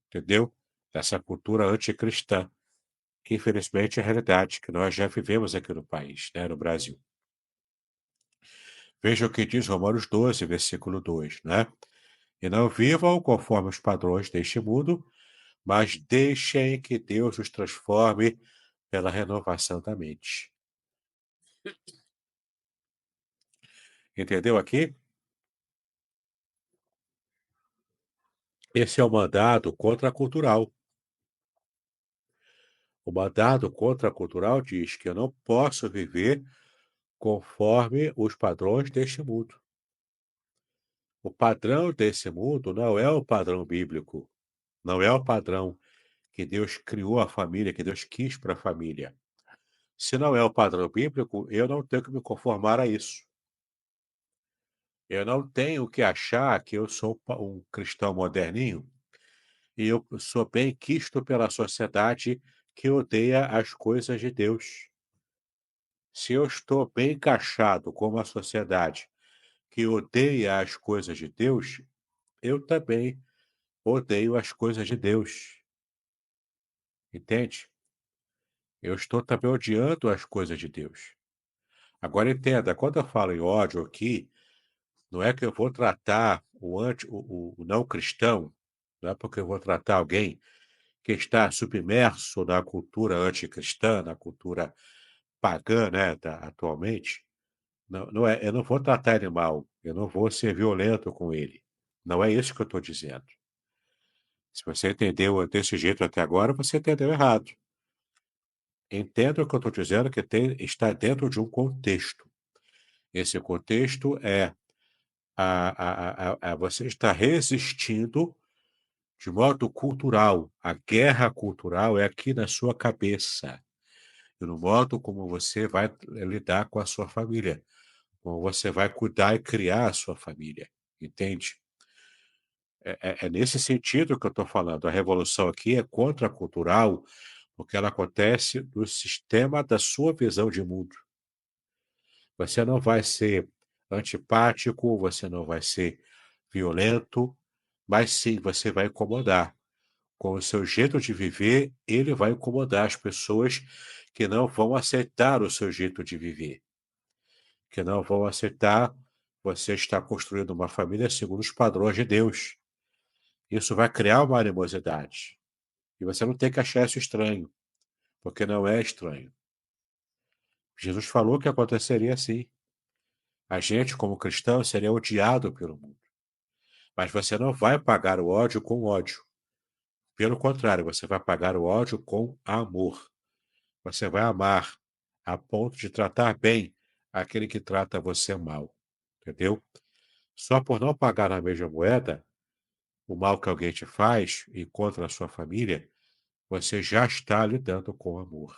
entendeu? Essa cultura anticristã, que infelizmente é a realidade que nós já vivemos aqui no país, né, no Brasil. Veja o que diz Romanos 12, versículo 2, né? E não vivam conforme os padrões deste mundo, mas deixem que Deus os transforme pela renovação da mente. Entendeu aqui? Esse é o mandado contracultural. O mandado contracultural diz que eu não posso viver conforme os padrões deste mundo. O padrão desse mundo não é o padrão bíblico, não é o padrão que Deus criou a família, que Deus quis para a família. Se não é o padrão bíblico, eu não tenho que me conformar a isso. Eu não tenho que achar que eu sou um cristão moderninho e eu sou bem quisto pela sociedade que odeia as coisas de Deus. Se eu estou bem encaixado com uma sociedade que odeia as coisas de Deus, eu também odeio as coisas de Deus. Entende? Eu estou também odiando as coisas de Deus. Agora entenda, quando eu falo em ódio aqui, não é que eu vou tratar o não cristão, não é porque eu vou tratar alguém que está submerso na cultura anticristã, na cultura pagã, né, atualmente. Não, não é, eu não vou tratar ele mal, eu não vou ser violento com ele. Não é isso que eu estou dizendo. Se você entendeu desse jeito até agora, você entendeu errado. Entenda o que eu estou dizendo, que está dentro de um contexto. Esse contexto é você está resistindo de modo cultural. A guerra cultural é aqui na sua cabeça. E no modo como você vai lidar com a sua família. Como você vai cuidar e criar a sua família. Entende? É nesse sentido que eu estou falando. A revolução aqui é contracultural, porque ela acontece no sistema da sua visão de mundo. Você não vai ser antipático, você não vai ser violento, mas sim, você vai incomodar. Com o seu jeito de viver, ele vai incomodar as pessoas que não vão aceitar o seu jeito de viver, que não vão aceitar você estar construindo uma família segundo os padrões de Deus. Isso vai criar uma animosidade. E você não tem que achar isso estranho, porque não é estranho. Jesus falou que aconteceria assim. A gente, como cristão, seria odiado pelo mundo. Mas você não vai pagar o ódio com ódio. Pelo contrário, você vai pagar o ódio com amor. Você vai amar a ponto de tratar bem aquele que trata você mal. Entendeu? Só por não pagar na mesma moeda o mal que alguém te faz e contra a sua família, você já está lidando com amor.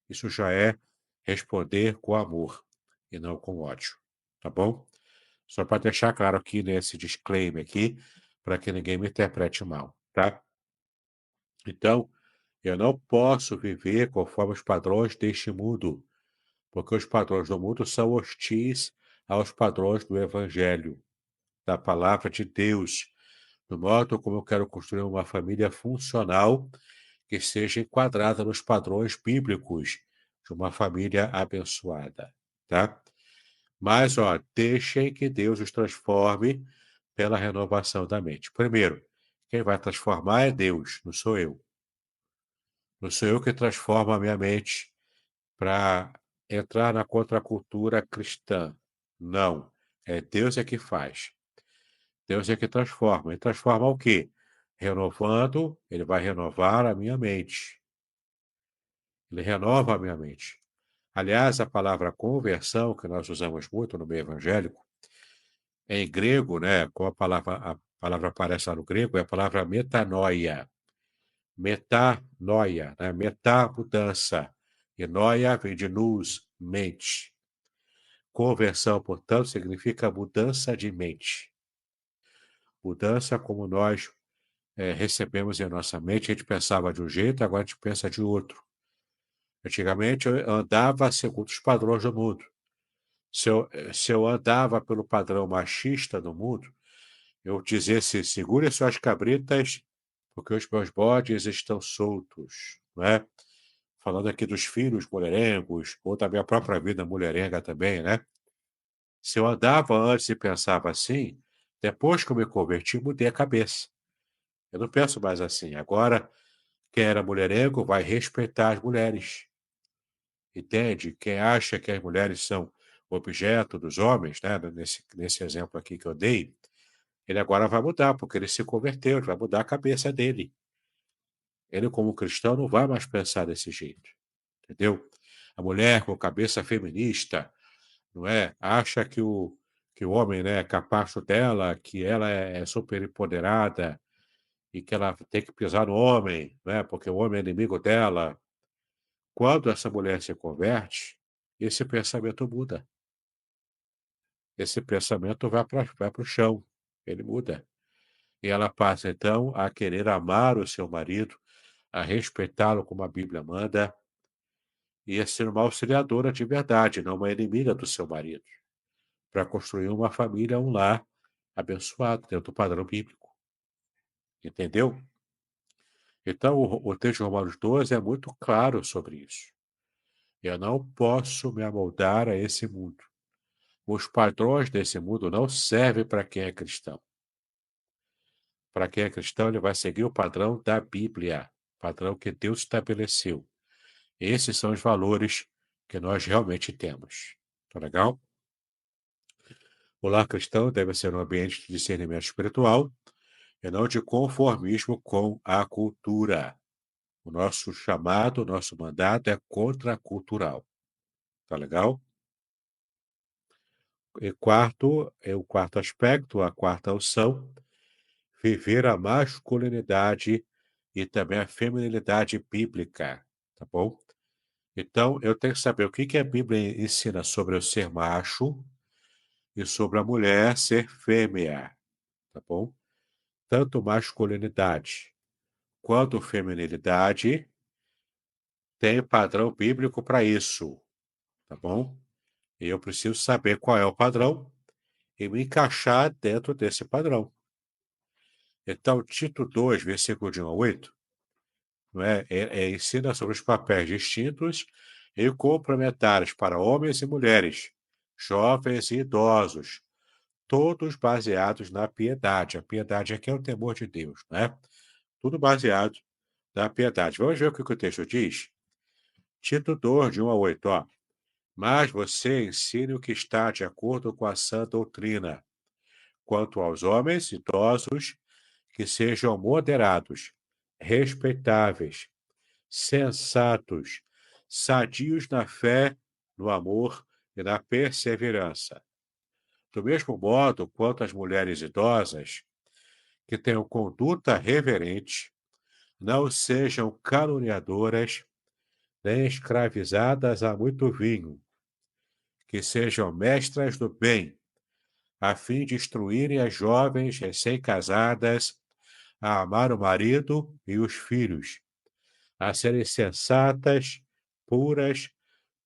Isso já é responder com amor e não com ódio. Tá bom? Só para deixar claro aqui nesse disclaimer aqui, para que ninguém me interprete mal, tá? Então, eu não posso viver conforme os padrões deste mundo, porque os padrões do mundo são hostis aos padrões do Evangelho, da palavra de Deus, do modo como eu quero construir uma família funcional que seja enquadrada nos padrões bíblicos de uma família abençoada, tá? Mas, ó, deixem que Deus os transforme pela renovação da mente. Primeiro, quem vai transformar é Deus, não sou eu. Não sou eu que transformo a minha mente para entrar na contracultura cristã. Não. É Deus é que faz. Deus é que transforma. E transforma o quê? Renovando, ele vai renovar a minha mente. Ele renova a minha mente. Aliás, a palavra conversão, que nós usamos muito no meio evangélico, em grego, né, como a palavra aparece lá no grego, é a palavra metanoia. Metanoia, né? Metá, mudança. E noia vem de nous, mente. Conversão, portanto, significa mudança de mente. Mudança como nós recebemos em nossa mente, a gente pensava de um jeito, agora a gente pensa de outro. Antigamente eu andava segundo os padrões do mundo. Se eu andava pelo padrão machista do mundo, eu dizia assim, segure suas cabritas, porque os meus bodes estão soltos, não é? Falando aqui dos filhos mulherengos, ou da minha própria vida mulherenga também, né? Se eu andava antes e pensava assim, depois que eu me converti, mudei a cabeça. Eu não penso mais assim. Agora, quem era mulherengo vai respeitar as mulheres. Entende? Quem acha que as mulheres são objeto dos homens, né? Nesse exemplo aqui que eu dei, ele agora vai mudar, porque ele se converteu, ele vai mudar a cabeça dele. Ele, como cristão, não vai mais pensar desse jeito. Entendeu? A mulher com cabeça feminista, não é? Acha que o homem, né, é capacho dela, que ela é super empoderada e que ela tem que pisar no homem, né, porque o homem é inimigo dela. Quando essa mulher se converte, esse pensamento muda. Esse pensamento vai para o chão, ele muda. E ela passa, então, a querer amar o seu marido, a respeitá-lo como a Bíblia manda, e a ser uma auxiliadora de verdade, não uma inimiga do seu marido, para construir uma família, um lar abençoado, dentro do padrão bíblico. Entendeu? Então, o texto de Romanos 12 é muito claro sobre isso. Eu não posso me amoldar a esse mundo. Os padrões desse mundo não servem para quem é cristão. Para quem é cristão, ele vai seguir o padrão da Bíblia, padrão que Deus estabeleceu. Esses são os valores que nós realmente temos. Tá legal? O lar cristão deve ser um ambiente de discernimento espiritual e não de conformismo com a cultura. O nosso chamado, o nosso mandato é contracultural. Tá legal? E o quarto aspecto, a quarta opção, viver a masculinidade e também a feminilidade bíblica, tá bom? Então, eu tenho que saber o que a Bíblia ensina sobre eu ser macho e sobre a mulher ser fêmea, tá bom? Tanto masculinidade quanto feminilidade tem padrão bíblico para isso, tá bom? E eu preciso saber qual é o padrão e me encaixar dentro desse padrão. Então, Tito 2, versículo de 1 a 8, não ensina sobre os papéis distintos e complementares para homens e mulheres, jovens e idosos, todos baseados na piedade. A piedade aqui é o temor de Deus, né? Tudo baseado na piedade. Vamos ver o que o texto diz? Tito 2, de 1 a 8, ó. Mas você ensine o que está de acordo com a sã doutrina. Quanto aos homens idosos, que sejam moderados, respeitáveis, sensatos, sadios na fé, no amor e na perseverança. Do mesmo modo quanto as mulheres idosas, que tenham conduta reverente, não sejam caluniadoras, nem escravizadas a muito vinho, que sejam mestras do bem, a fim de instruírem as jovens recém-casadas a amar o marido e os filhos, a serem sensatas, puras,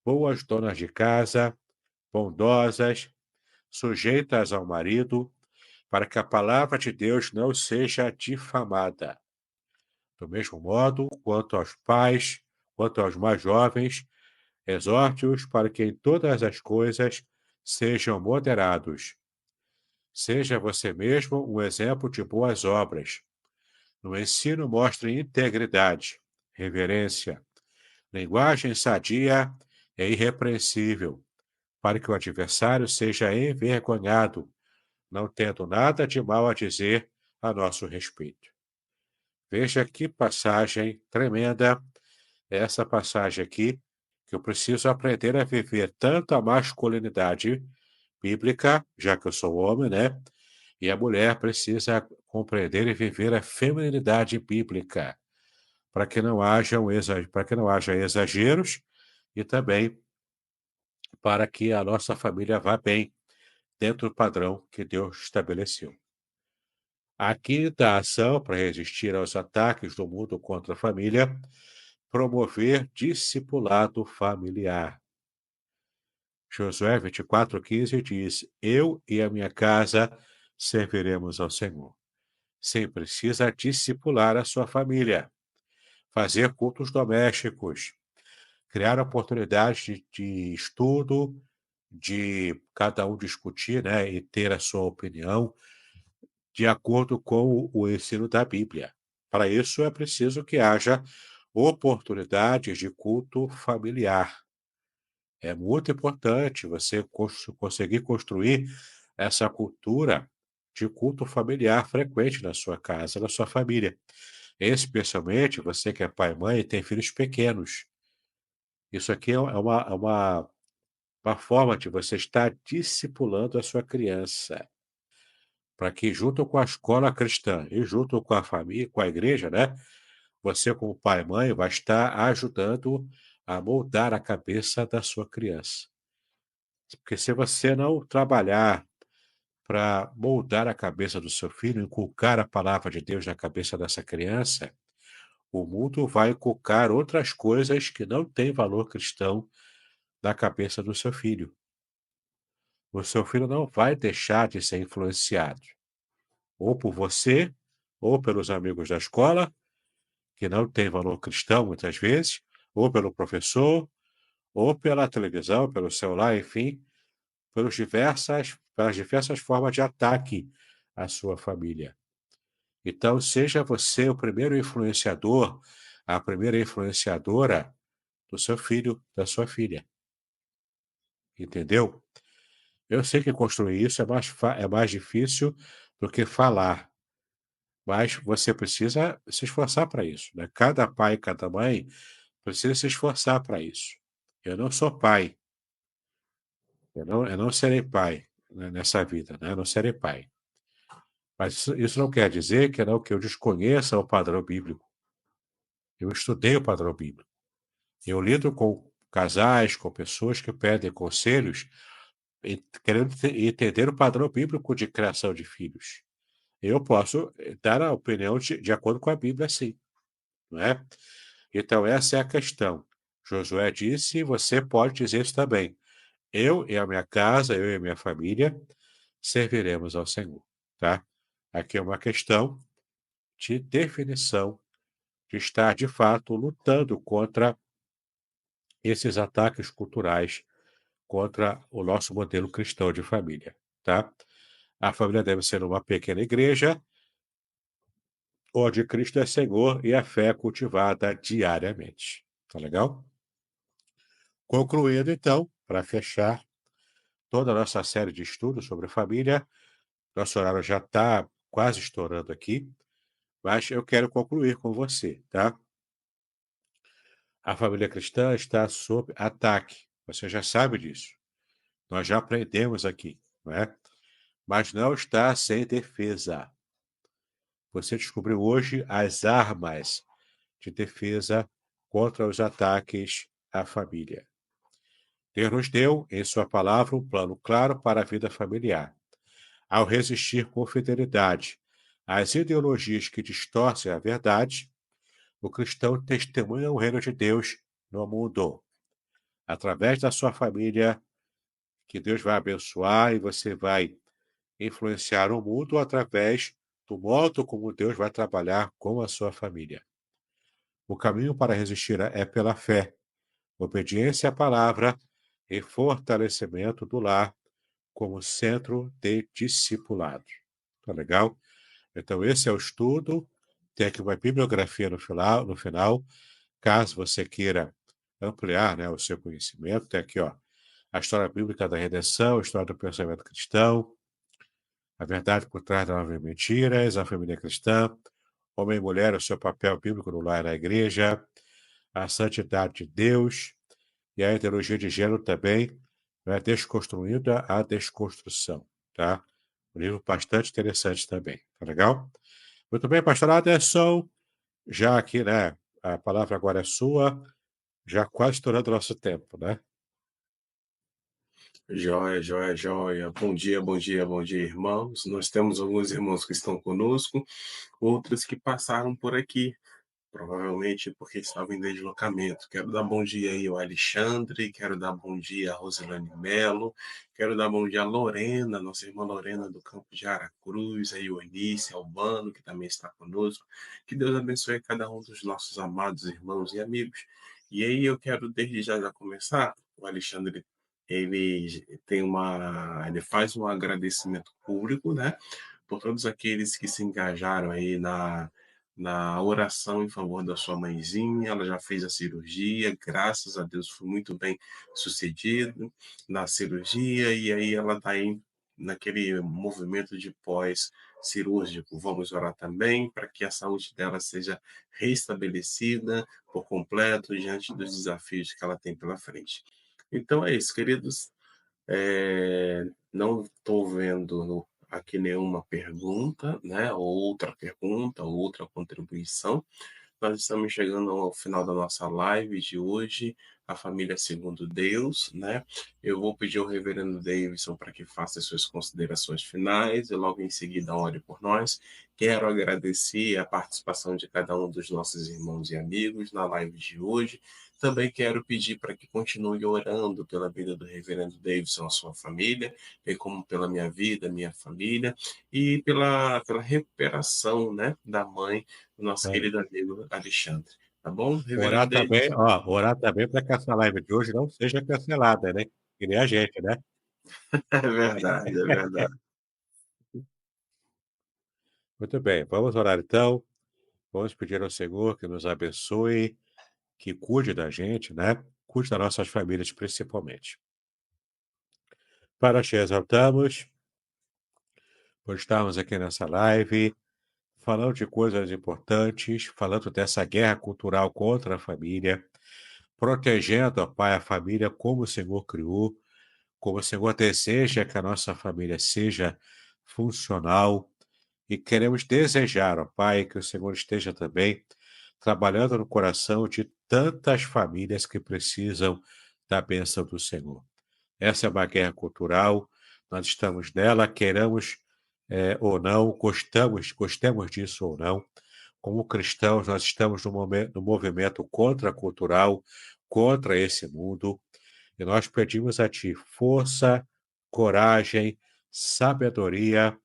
boas donas de casa, bondosas, sujeitas ao marido, para que a palavra de Deus não seja difamada. Do mesmo modo, quanto aos pais, quanto aos mais jovens, exorte-os para que em todas as coisas sejam moderados. Seja você mesmo um exemplo de boas obras. No ensino, mostre integridade, reverência, linguagem sadia e irrepreensível, para que o adversário seja envergonhado, não tendo nada de mal a dizer a nosso respeito. Veja que passagem tremenda essa passagem aqui, que eu preciso aprender a viver tanto a masculinidade bíblica, já que eu sou homem, né? E a mulher precisa compreender e viver a feminilidade bíblica, para que não haja exageros e também para que a nossa família vá bem dentro do padrão que Deus estabeleceu. A quinta ação para resistir aos ataques do mundo contra a família, promover discipulado familiar. Josué 24:15 diz: Eu e a minha casa serviremos ao Senhor. Sim, precisa discipular a sua família, fazer cultos domésticos, criar oportunidades de estudo, de cada um discutir, né, e ter a sua opinião de acordo com o ensino da Bíblia. Para isso é preciso que haja oportunidades de culto familiar. É muito importante você conseguir construir essa cultura de culto familiar frequente na sua casa, na sua família. Especialmente você que é pai e mãe e tem filhos pequenos. Isso aqui é uma forma de você estar discipulando a sua criança, para que junto com a escola cristã e junto com a família, com a igreja, né, você como pai e mãe vai estar ajudando a moldar a cabeça da sua criança. Porque se você não trabalhar para moldar a cabeça do seu filho, inculcar a palavra de Deus na cabeça dessa criança, o mundo vai inculcar outras coisas que não têm valor cristão na cabeça do seu filho. O seu filho não vai deixar de ser influenciado, ou por você, ou pelos amigos da escola, que não têm valor cristão muitas vezes, ou pelo professor, ou pela televisão, pelo celular, enfim, pelas diversas formas de ataque à sua família. Então, seja você o primeiro influenciador, a primeira influenciadora do seu filho, da sua filha. Entendeu? Eu sei que construir isso é mais difícil do que falar, mas você precisa se esforçar para isso, né? Cada pai e cada mãe precisa se esforçar para isso. Eu não sou pai, eu não serei pai, né, nessa vida, né? Eu não serei pai. Mas isso não quer dizer que eu desconheça o padrão bíblico. Eu estudei o padrão bíblico. Eu lido com casais, com pessoas que pedem conselhos querendo entender o padrão bíblico de criação de filhos. Eu posso dar a opinião de acordo com a Bíblia, sim, não é? Então, essa é a questão. Josué disse, e você pode dizer isso também. Eu e a minha casa, eu e a minha família, serviremos ao Senhor, tá? Aqui é uma questão de definição, de estar, de fato, lutando contra esses ataques culturais, contra o nosso modelo cristão de família, tá? A família deve ser uma pequena igreja, onde Cristo é Senhor e a fé é cultivada diariamente. Tá legal? Concluindo, então, para fechar toda a nossa série de estudos sobre família, nosso horário já está quase estourando aqui, Mas eu quero concluir com você, tá? A família cristã está sob ataque. Você já sabe disso. Nós já aprendemos aqui, não é? Mas não está sem defesa. Você descobriu hoje as armas de defesa contra os ataques à família. Deus nos deu, em Sua palavra, um plano claro para a vida familiar. Ao resistir com fidelidade às ideologias que distorcem a verdade, o cristão testemunha o reino de Deus no mundo. Através da sua família, que Deus vai abençoar e você vai influenciar o mundo através do modo como Deus vai trabalhar com a sua família. O caminho para resistir é pela fé, obediência à palavra e fortalecimento do lar como centro de discipulado. Tá legal? Então, esse é o estudo. Tem aqui uma bibliografia no final, caso você queira ampliar, né, o seu conhecimento. Tem aqui, ó, a história bíblica da redenção, a história do pensamento cristão, a verdade por trás das 9 mentiras, a família cristã, homem e mulher, o seu papel bíblico no lar e na igreja, a santidade de Deus e a ideologia de gênero também, né, desconstruindo a desconstrução, tá? Um livro bastante interessante também, tá legal? Muito bem, pastor Anderson, já aqui, né, a palavra agora é sua, já quase estourando o nosso tempo, né? Joia, joia, joia. Bom dia, bom dia, bom dia, irmãos. Nós temos alguns irmãos que estão conosco, outros que passaram por aqui, provavelmente porque estavam em deslocamento. Quero dar bom dia aí ao Alexandre, quero dar bom dia a Rosilane Melo, quero dar bom dia a Lorena, nossa irmã Lorena do campo de Aracruz, a Eunice, Albano, que também está conosco. Que Deus abençoe cada um dos nossos amados irmãos e amigos. E aí eu quero desde já começar, o Alexandre ele faz um agradecimento público, né, por todos aqueles que se engajaram aí na oração em favor da sua mãezinha. Ela já fez a cirurgia, graças a Deus foi muito bem sucedido na cirurgia, e aí ela está aí naquele movimento de pós-cirúrgico. Vamos orar também para que a saúde dela seja restabelecida por completo diante dos desafios que ela tem pela frente. Então é isso, queridos. Não estou vendo aqui nenhuma pergunta, né? Outra pergunta, outra contribuição. Nós estamos chegando ao final da nossa live de hoje, a família segundo Deus, né? Eu vou pedir ao reverendo Davidson para que faça suas considerações finais e logo em seguida ore por nós. Quero agradecer a participação de cada um dos nossos irmãos e amigos na live de hoje. Também quero pedir para que continue orando pela vida do reverendo Davidson, a sua família, bem como pela minha vida, minha família, e pela recuperação, né, da mãe do nosso É. querido amigo Alexandre. Tá bom, reverendo Orar também, Davidson? ó, orar também para que essa live de hoje não seja cancelada, né? Que nem a gente, né? É verdade, é verdade. Muito bem, vamos orar então. Vamos pedir ao Senhor que nos abençoe, que cuide da gente, né? Cuide das nossas famílias principalmente. Pai, nós te exaltamos por estarmos aqui nessa live, falando de coisas importantes, falando dessa guerra cultural contra a família, protegendo, ó Pai, a família como o Senhor criou, como o Senhor deseja que a nossa família seja funcional. E queremos desejar, ó Pai, que o Senhor esteja também trabalhando no coração de tantas famílias que precisam da bênção do Senhor. Essa é uma guerra cultural, nós estamos nela, queremos ou não, gostemos disso ou não. Como cristãos, nós estamos no movimento contracultural, contra esse mundo, e nós pedimos a Ti força, coragem, sabedoria,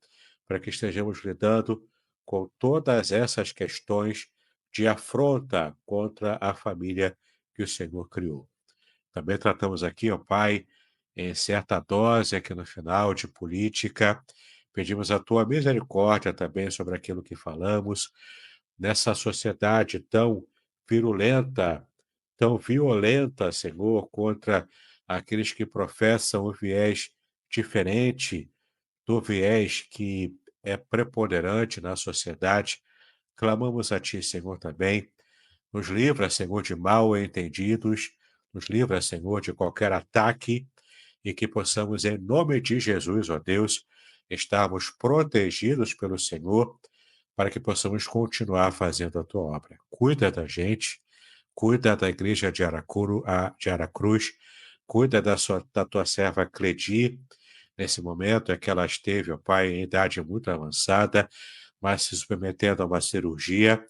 para que estejamos lidando com todas essas questões de afronta contra a família que o Senhor criou. Também tratamos aqui, ó Pai, em certa dose aqui no final de política. Pedimos a tua misericórdia também sobre aquilo que falamos, nessa sociedade virulenta, tão violenta, Senhor, contra aqueles que professam o viés diferente do viés que é preponderante na sociedade. Clamamos a Ti, Senhor, também. Nos livra, Senhor, de mal entendidos. Nos livra, Senhor, de qualquer ataque e que possamos, em nome de Jesus, ó Deus, estarmos protegidos pelo Senhor para que possamos continuar fazendo a Tua obra. Cuida da gente, cuida da igreja de Aracruz, cuida da Tua serva Cledi, nesse momento é que ela esteve, ó Pai, em idade muito avançada, mas se submetendo a uma cirurgia.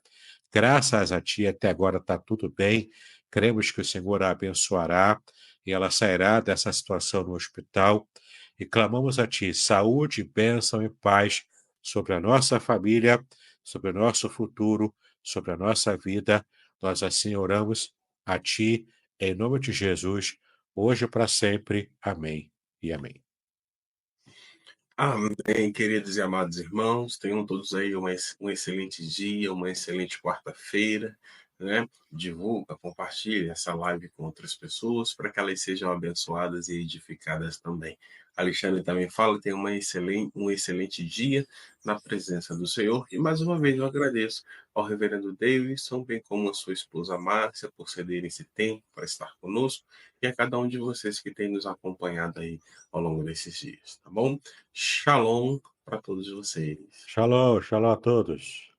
Graças a Ti, até agora está tudo bem. Cremos que o Senhor a abençoará e ela sairá dessa situação no hospital. E clamamos a Ti saúde, bênção e paz sobre a nossa família, sobre o nosso futuro, sobre a nossa vida. Nós assim oramos a Ti, em nome de Jesus, hoje e para sempre. Amém e amém. Amém, queridos e amados irmãos. Tenham todos aí um excelente dia, uma excelente quarta-feira, né? Divulga, compartilha essa live com outras pessoas para que elas sejam abençoadas e edificadas também. Alexandre também fala, tenha um excelente dia na presença do Senhor. E mais uma vez eu agradeço ao reverendo Davidson, bem como a sua esposa Márcia, por cederem esse tempo para estar conosco, e a cada um de vocês que tem nos acompanhado aí ao longo desses dias, tá bom? Shalom para todos vocês. Shalom, shalom a todos.